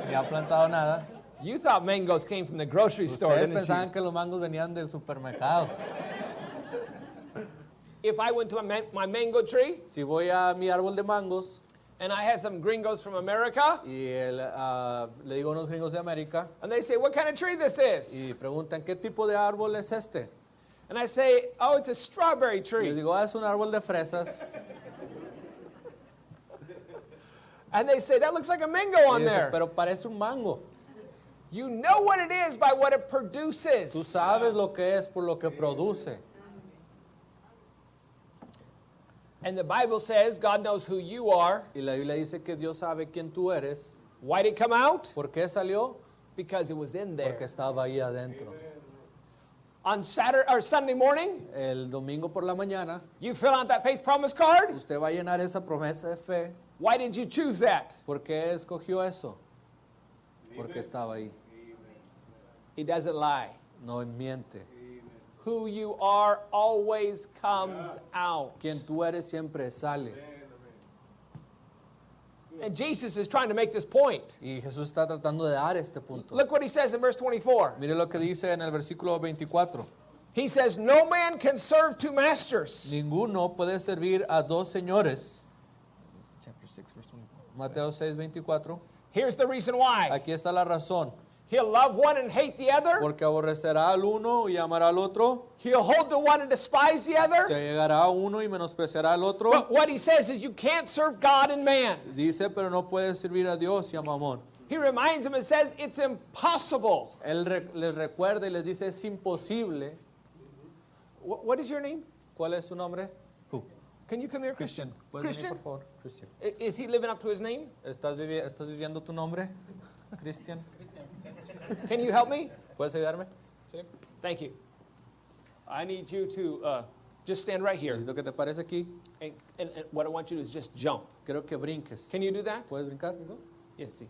ni ha plantado nada, You thought mangoes came from the grocery store, Ustedes didn't pensaban you? que los mangos venían del supermercado. If I went to my mango tree Si voy a mi árbol de mangos and I had some gringos from America, y le digo a unos gringos de América and they say, what kind of tree this is? y preguntan, ¿qué tipo de árbol es este? And I say, oh, it's a strawberry Les tree. digo, es un árbol de fresas. And they say, that looks like a mango Y on dice, there. pero parece un mango. You know what it is by what it Tú produces. sabes lo que es por lo que produce. And the Bible says God knows who you are. Y la Biblia dice que Dios sabe quién tú eres. Why did it come out? ¿Por qué salió? Because it was in Porque there. estaba ahí adentro. On Saturday or Sunday morning, El domingo por la mañana, you fill out that faith promise card. usted va a llenar esa promesa de fe. Why did you choose that? ¿Por qué escogió eso? Porque estaba ahí. He doesn't lie. No miente. Who you are always comes out. Quien tú eres siempre sale. And Jesus is trying to make this point. Y Jesús está tratando de dar este punto. Look what he says in verse 24. Mire lo que dice en el versículo 24. He says, no man can serve two masters. Ninguno puede servir a dos señores. Chapter 6, verse 24. Mateo 6, 24. Here's the reason why. Aquí está la razón. He'll love one and hate the other. Porque aborrecerá al uno y amará al otro. He'll hold the one and despise the Se other. llegará a uno y menospreciará al otro. But what he says is you can't serve God and man. Dice, pero no puede servir a Dios y a Mamón. He reminds them and says it's impossible. Él les recuerda y les dice, es imposible. What is your name? ¿Cuál es su nombre? Can you come here, Christian? ¿Puedes venir, Christian? por favor? Christian. Is he living up to his name? ¿Estás viviendo tu nombre? Christian. Can you help me? ¿Puedes ayudarme? Thank you. I need you to just stand right here. Necesito que te pares aquí. And what I want you to do is just jump. Quiero que brinques. Can you do that? ¿Puedes brincar? Yes, see.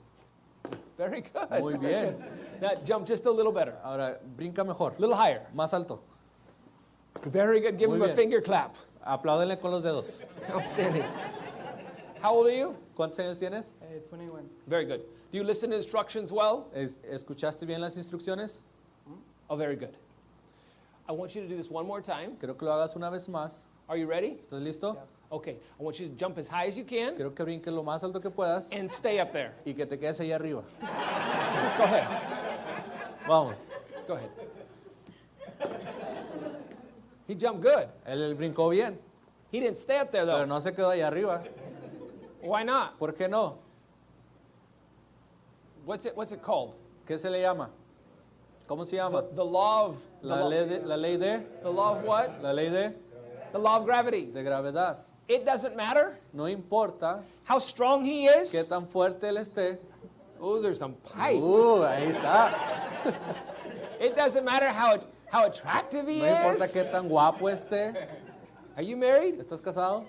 Very good. Muy bien. Now jump just a little better. Ahora, brinca mejor. A little higher. Más alto. Very good. Give Muy him a bien. finger clap. Apláudenle con los dedos. Outstanding. How old are you? ¿Cuántos años tienes? 21. Very good. Do you listen to instructions well? ¿Escuchaste bien las instrucciones? Oh, very good. I want you to do this one more time. Quiero que lo hagas una vez más. Are you ready? ¿Estás listo? Okay. I want you to jump as high as you can Quiero que brinques lo más alto que puedas and stay up there. y que te quedes ahí arriba. Go ahead. Vamos. Go ahead. He jumped good. Él brincó bien, He didn't stay up there pero though. no se quedó ahí arriba. Why not? ¿Por qué no? What's it called? ¿Qué se le llama? ¿Cómo se llama? The law of La ley de, the law of what? la ley de The law of gravity. gravedad. It doesn't matter No importa how strong he is. qué tan fuerte él esté. Those are some pipes. Ahí está. It doesn't matter how attractive he No importa is. qué tan guapo esté. Are you married? ¿Estás casado?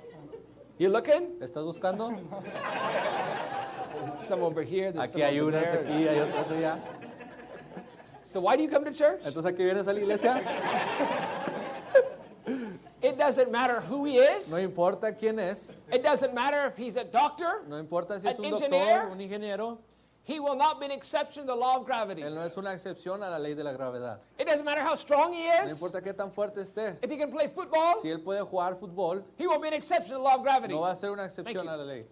You looking? ¿Estás buscando? Some over here. There's Aquí some hay over unas, there. aquí hay otras allá. So why do you come to church? Entonces, ¿a qué vienes a la iglesia? It doesn't matter who he is. No importa quién es. It doesn't matter if he's a doctor. No importa si es An un engineer. doctor, un ingeniero. He will not be an exception to the law of gravity. Él no es una excepción a la ley de la gravedad. It doesn't matter how strong he No is. importa qué tan fuerte esté. If he can play football, Si él puede jugar fútbol, he won't be an exception to the law of gravity. no va a ser una Thank excepción you. a la ley.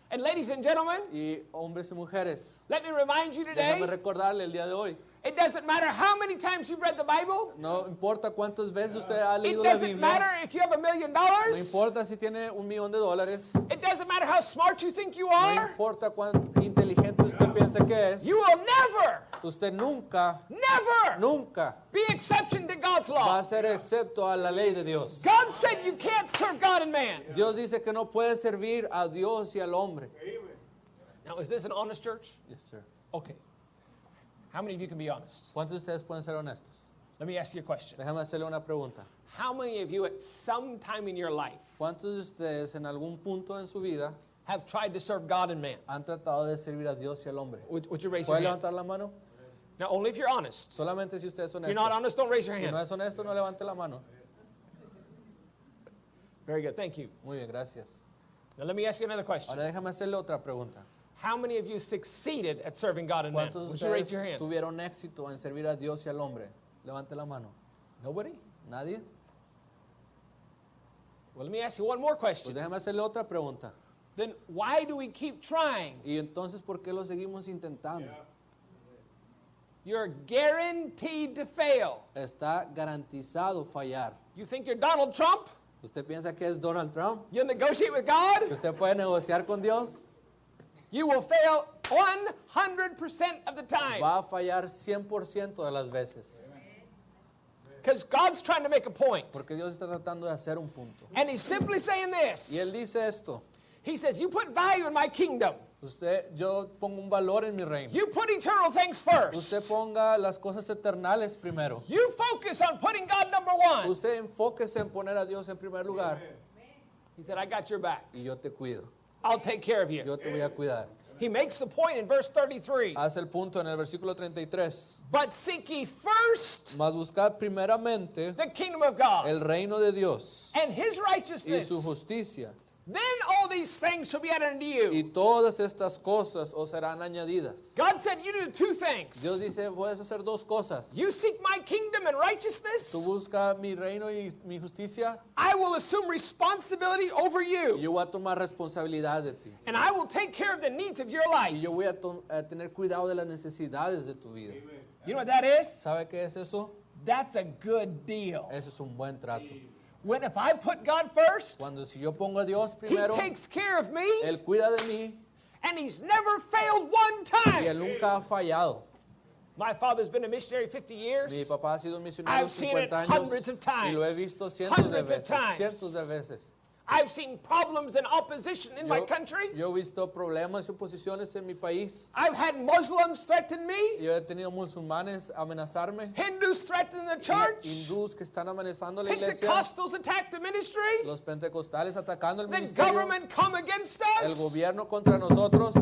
And ladies and gentlemen, Y hombres y mujeres, let me remind you today, déjame recordarle el día de hoy. it doesn't matter how many times you've read the Bible. No importa cuántas veces usted ha It leído la doesn't matter Biblia. if you have $1 million. No importa si tiene $1,000,000. It doesn't matter how smart you think you No are. importa cuán inteligente usted piensa que es. You will never, Usted nunca, nunca be exception to God's va law. a ser excepto a la ley de Dios. God said you can't serve God and man. Dios dice que no puede servir a Dios y al hombre. Now, is this an honest church? Yes, sir. Okay. How many of you can be honest? ¿Cuántos de ustedes pueden ser honestos? Let me ask you a question. Déjame hacerle una pregunta. How many of you at some time in your life ¿Cuántos de ustedes en algún punto en su vida have tried to serve God and man? han tratado de servir a Dios y al hombre? Would you raise your ¿Puede hand? levantar la mano? Now, only if you're honest. Solamente si usted es If you're not honesto. honest, don't raise your Si no hand. es honesto, no levante la mano. Very good. Thank you. Muy bien, gracias. Now, let me ask you another question. Ahora déjame hacerle otra pregunta. How many of you succeeded at serving God and men? ¿Cuántos de Would you raise ustedes your hand? tuvieron éxito en servir a Dios y al hombre? Levante la mano. Nobody? ¿Nadie? Well, let me ask you one more Pues question. déjame hacerle otra pregunta. Then why do we keep trying? ¿Y entonces por qué lo seguimos intentando? You're guaranteed to fail. Está garantizado fallar. You think you're Donald Trump? ¿Usted piensa que es Donald Trump? You negotiate with God? ¿Que usted puede negociar con Dios? You will fail 100% of the time. Va a fallar 100% de las veces. Because God's trying to make a point. Porque Dios está tratando de hacer un punto. And he's simply saying this. Y Él dice esto. He says, you put value in my kingdom. Yo pongo un valor en mi reino. You put eternal things first. Usted ponga las cosas eternales primero. You focus on putting God number one. Usted enfóquese en poner a Dios en primer lugar. He said, I got your back. Y yo te cuido. I'll take care of you. Yo te voy a cuidar. He makes the point in verse 33. Hace el punto en el versículo 33. But seek ye first Mas buscad primeramente the kingdom of God el reino de Dios and his y righteousness. su justicia. Then all these things shall be added unto you. Y todas estas cosas os serán añadidas. God said, you do two things. Dios dice, puedes hacer dos cosas. You seek my kingdom and righteousness, Tú busca mi reino y mi justicia. I will assume responsibility over Y you. yo voy a tomar responsabilidad de ti. And I will take care of the needs of your Y life. yo voy a tener cuidado de las necesidades de tu vida. You know what that is? ¿Sabe qué es eso? That's a good deal. Eso es un buen trato. When if I put God first, Cuando si yo pongo a Dios he primero, takes care of me, Él cuida de mí and he's never failed one y Él time. nunca ha fallado. My father's been a missionary 50 years. Mi papá ha sido misionero I've seen it 50 años hundreds of times. y lo he visto cientos de Hundreds of veces, times. cientos de veces. I've seen problems and opposition in my country. Yo he visto problemas y oposiciones en mi país. I've had Muslims threaten me, Yo he tenido musulmanes amenazarme, Hindus threaten the church, hindús que están amenazando la iglesia, Pentecostals attack the ministry, los pentecostales atacando el the ministerio, government come against el us, gobierno contra nosotros,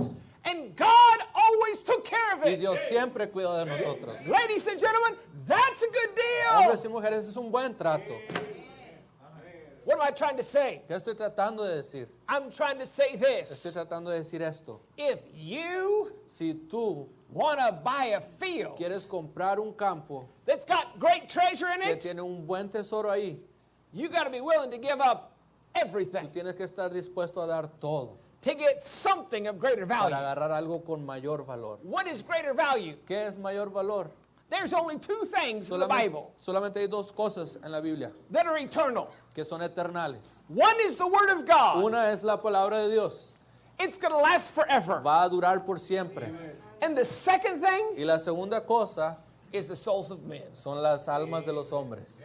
and God always took care of y it. Dios siempre cuidó de nosotros. Ladies and gentlemen, that's a good Hombres deal. y mujeres, es un buen trato. What am I trying to say? ¿Qué estoy tratando de decir? I'm trying to say Estoy this. tratando de decir esto. If you Si tú want to buy a field quieres comprar un campo that's got great treasure in que it, tiene un buen tesoro ahí, you got to be willing to give up tú everything tienes que estar dispuesto a dar todo to get something of greater para value. agarrar algo con mayor valor. What is greater value? ¿Qué es mayor valor? There's only two things in the Bible Solamente hay dos cosas en la Biblia that are eternal. que son eternales. One is the Word of God. Una es la palabra de Dios. It's going to last forever. Va a durar por siempre. And the second thing Y la segunda cosa is the souls of men. son las almas de los hombres.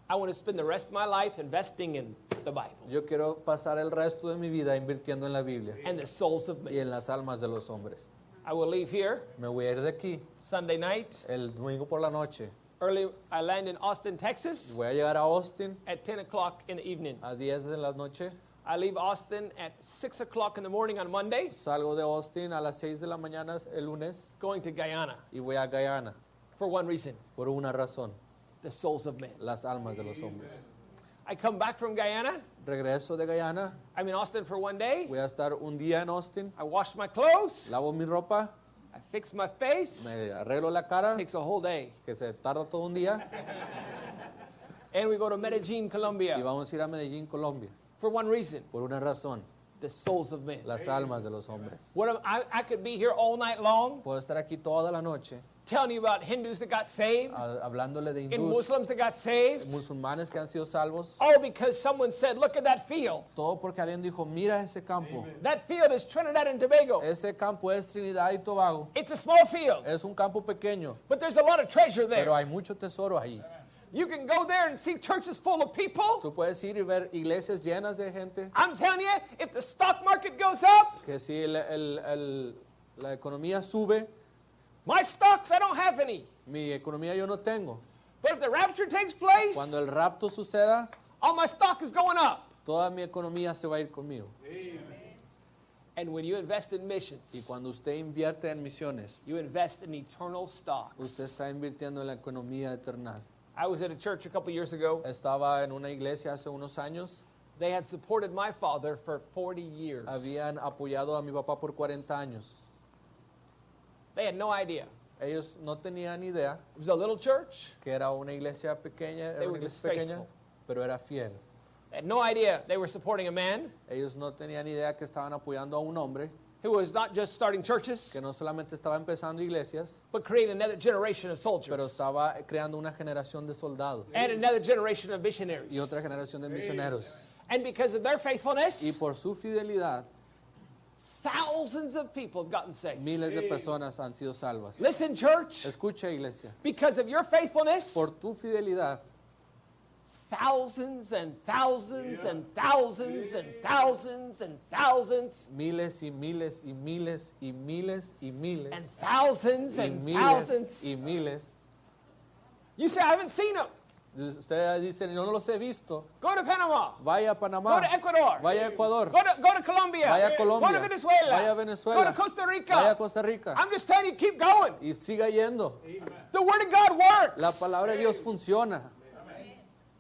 I want to spend the rest of my life investing in the Bible Yo quiero pasar el resto de mi vida invirtiendo en la Biblia and the souls of y men. en las almas de los hombres. I will leave here Me voy a ir de aquí Sunday night. el domingo por la noche. Early, I land in Austin, Y Texas voy a llegar a Austin at 10 o'clock in the evening. a 10 de la noche. I leave Austin at 6 o'clock in the morning on Monday, Salgo de Austin a las 6 de la mañana el lunes going to Guyana y voy a Guyana for one reason, por una razón, the souls of men. las almas de los hombres. I come back from Guyana. Regreso de Guyana, I'm in Austin for one day. voy a estar un día en Austin, I wash my clothes. lavo mi ropa, I fix my face. me arreglo la cara, Takes a whole day. que se tarda todo un día, And we go to Medellin, y Colombia vamos a ir a Medellín, Colombia, for one reason, por una razón, the souls of men. las almas de los hombres. I could be here all night long Puedo estar aquí toda la noche telling you about Hindus that got saved hablándole de and hindús, Muslims that got saved, musulmanes que han sido salvos, all because someone said, look at that field. todo porque alguien dijo, mira ese campo. That field is Trinidad and Tobago. Ese campo es Trinidad y Tobago. It's a small field, Es un campo pequeño, but there's a lot of treasure pero there. hay mucho tesoro ahí. You can go there and see churches full of people. Tú puedes ir y ver iglesias llenas de gente, I'm telling you, if the stock market goes up, que si la economía sube, my stocks, I don't have any. mi economía yo no tengo. But if the rapture takes place, Cuando el rapto suceda, all my stock is going up. toda mi economía se va a ir conmigo. And when you invest in Y missions, cuando usted invierte en misiones, you invest in eternal stocks. usted está invirtiendo en la economía eterna. I was at a church a couple years ago. Estaba en una iglesia hace unos años, They had supported my father for 40 years. habían apoyado a mi papá por 40 años. They had no idea. Ellos no tenían idea It was a little church. que era una iglesia pequeña, They era were una just iglesia pequeña, faithful. pero era fiel. They had no idea they were supporting a man Ellos no tenían idea que estaban apoyando a un hombre who was not just starting churches, que no solamente estaba empezando iglesias, but creating another generation of pero soldiers estaba creando una generación de soldados and another generation of missionaries. y otra generación de misioneros. And because of their Y faithfulness, por su fidelidad, thousands of people have gotten saved. miles de personas han sido salvas. Listen, church, Escucha, iglesia, because of your faithfulness, por tu fidelidad, thousands and thousands and thousands and thousands and thousands miles y miles y miles y miles y miles and thousands y and miles thousands. y miles. You say, I haven't seen them. Ustedes dicen, yo no los he visto. Go to Panama. Vaya a Go Panamá, to Ecuador. vaya a Ecuador, Go to Colombia. vaya a Go to Colombia, Venezuela. vaya a Venezuela, Go to Costa Rica. vaya a Costa Rica I'm just telling you, keep going. y siga yendo. The Word of God works. La palabra de Dios funciona.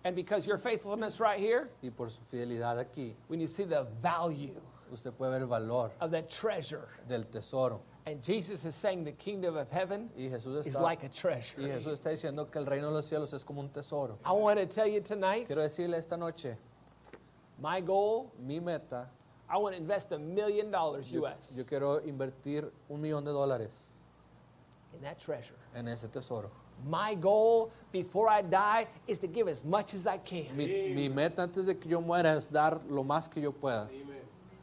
And because your faithfulness right here, Y por su fidelidad aquí, when you see the value usted puede ver el valor of that treasure, del tesoro. and Jesus is saying the kingdom of heaven Y Jesús is está, like a treasure. y Jesús está diciendo que el reino de los cielos es como un tesoro. I want to tell you tonight, Quiero decirle esta noche, my goal, mi meta, I want to invest $1 million yo US quiero invertir $1,000,000 in that treasure. en ese tesoro. My goal before I die is to give as much as I can. Mi meta antes de que yo muera es dar lo más que yo pueda.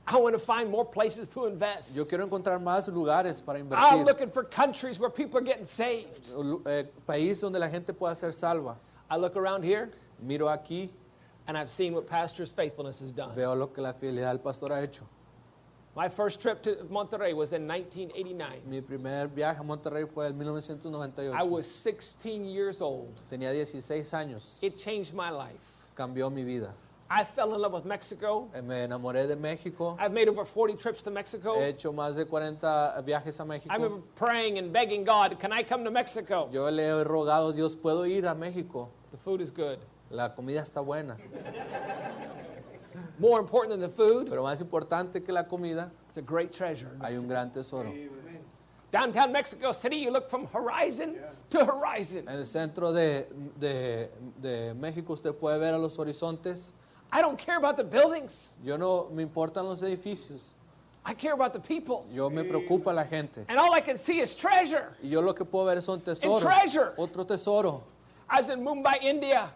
I want to find more places to invest. Yo quiero encontrar más lugares para I'm invertir. looking for countries where people are getting saved. País donde la gente pueda ser salva. I look around here Miro aquí, and I've seen what Pastor's faithfulness has done. veo lo que la fidelidad del pastor ha hecho. My first trip to Monterrey was in 1989. Mi primer viaje a Monterrey fue en 1998. I was 16 years old. Tenía 16 años. It changed my life. Cambió mi vida. I fell in love with Mexico. Me enamoré de México. I've made over 40 trips to Mexico. He hecho más de 40 viajes a I México. remember praying and begging God, can I come to Mexico? Yo le he rogado, Dios, ¿puedo ir a México? The food is good. La comida está buena. More important than the food, Pero más importante que la comida, it's a great treasure. hay un gran tesoro. Downtown Mexico City, you look from horizon to horizon. En el centro de México usted puede ver a los horizontes. I don't care about the buildings. Yo no me importan los edificios. I care about the people. Yo me preocupa la gente. And all I can see is treasure. Y yo lo que puedo ver son tesoros. treasure. Otro tesoro. I was in Mumbai, India.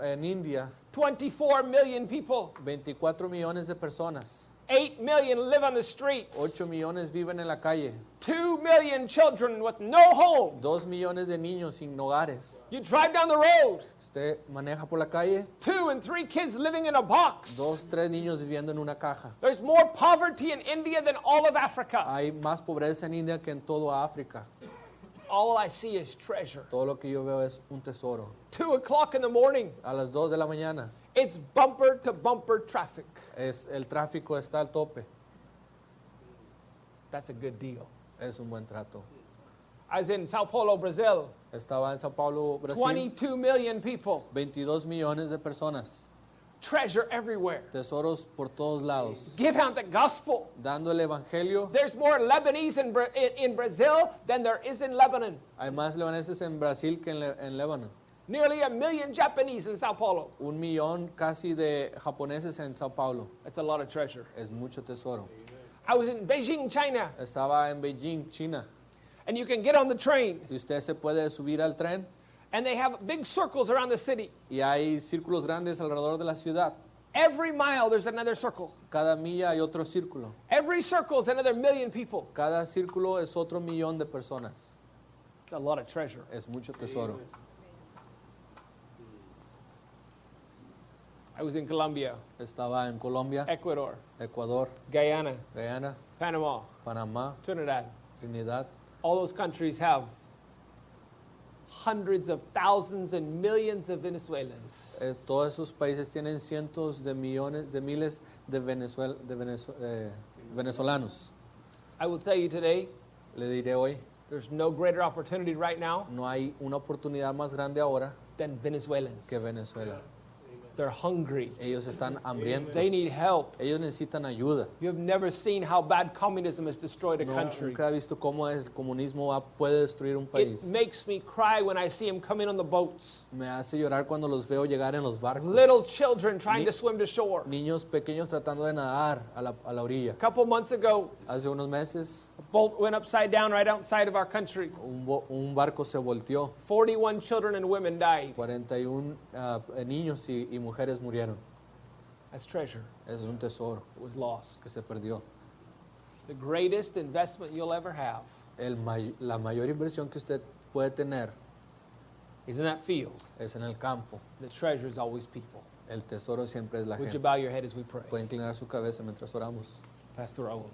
En India, 24 million people. 24 millones de personas. 8 million live on the streets. 8 millones viven en la calle. 2 million children with no home. 2 millones de niños sin hogares. You drive down the road. Usted maneja por la calle, 2 and 3 kids living in a box. 2, 3 niños viviendo en una caja. There's more poverty in India than all of Africa. Hay más pobreza en India que en todo África. All I see is treasure. Todo lo que yo veo es un tesoro. 2 o'clock in the morning, A las 2 de la mañana, it's bumper to bumper traffic. el tráfico está al tope. That's a good deal. Es un buen trato. I was in Sao Paulo, Brazil. Estaba en Sao Paulo, Brasil. 22 million people. 22 millones de personas. Treasure everywhere. Tesoros por todos lados. Give out the gospel. Dando el evangelio. There's more Lebanese in Brazil than there is in Lebanon. Hay más libaneses en Brasil que en Líbano. Nearly 1 million Japanese in Sao Paulo. 1 millón casi de japoneses en Sao Paulo. That's a lot of treasure. Es mucho tesoro. I was in Beijing, China, Estaba en Beijing, China. and you can get on the train, Y usted se puede subir al tren and they have big circles around the city. y hay círculos grandes alrededor de la ciudad. Every mile there's another circle. Cada milla hay otro círculo. Every circle is another million people. Cada círculo es otro millón de personas. It's a lot of treasure. Es mucho tesoro. I was in Colombia, Estaba en Colombia, Ecuador, Ecuador, Guyana, Guyana, Panama, Panamá, Trinidad. Trinidad. All those countries have hundreds of thousands and millions of Venezuelans. Todos esos países tienen cientos de millones, de miles de venezolanos. I will tell you today, Le diré hoy, there's no greater opportunity right now no hay una oportunidad más grande ahora than Venezuelans. que Venezuela. They're hungry. Ellos están hambrientos. They need help. Ellos necesitan ayuda. You have never seen how bad communism has destroyed a No, country. nunca he visto cómo el comunismo puede destruir un It país. makes me cry when I see them come in on the boats. Me hace llorar cuando los veo llegar en los barcos. Little children trying Ni- to swim to shore. Niños pequeños tratando de nadar a la orilla. A couple months ago, Hace unos meses a boat went upside down right outside of our country. un barco se volteó. 41 children and women died. 41 niños y mujeres murieron. That's treasure. Ese es un tesoro It was lost. que se perdió. The greatest investment you'll ever have La mayor inversión que usted puede tener is in that field. es en el campo. The treasure is always people. El tesoro siempre es la Would you gente. bow your head as we pray? Puede inclinar su cabeza mientras oramos. Pastor Raul.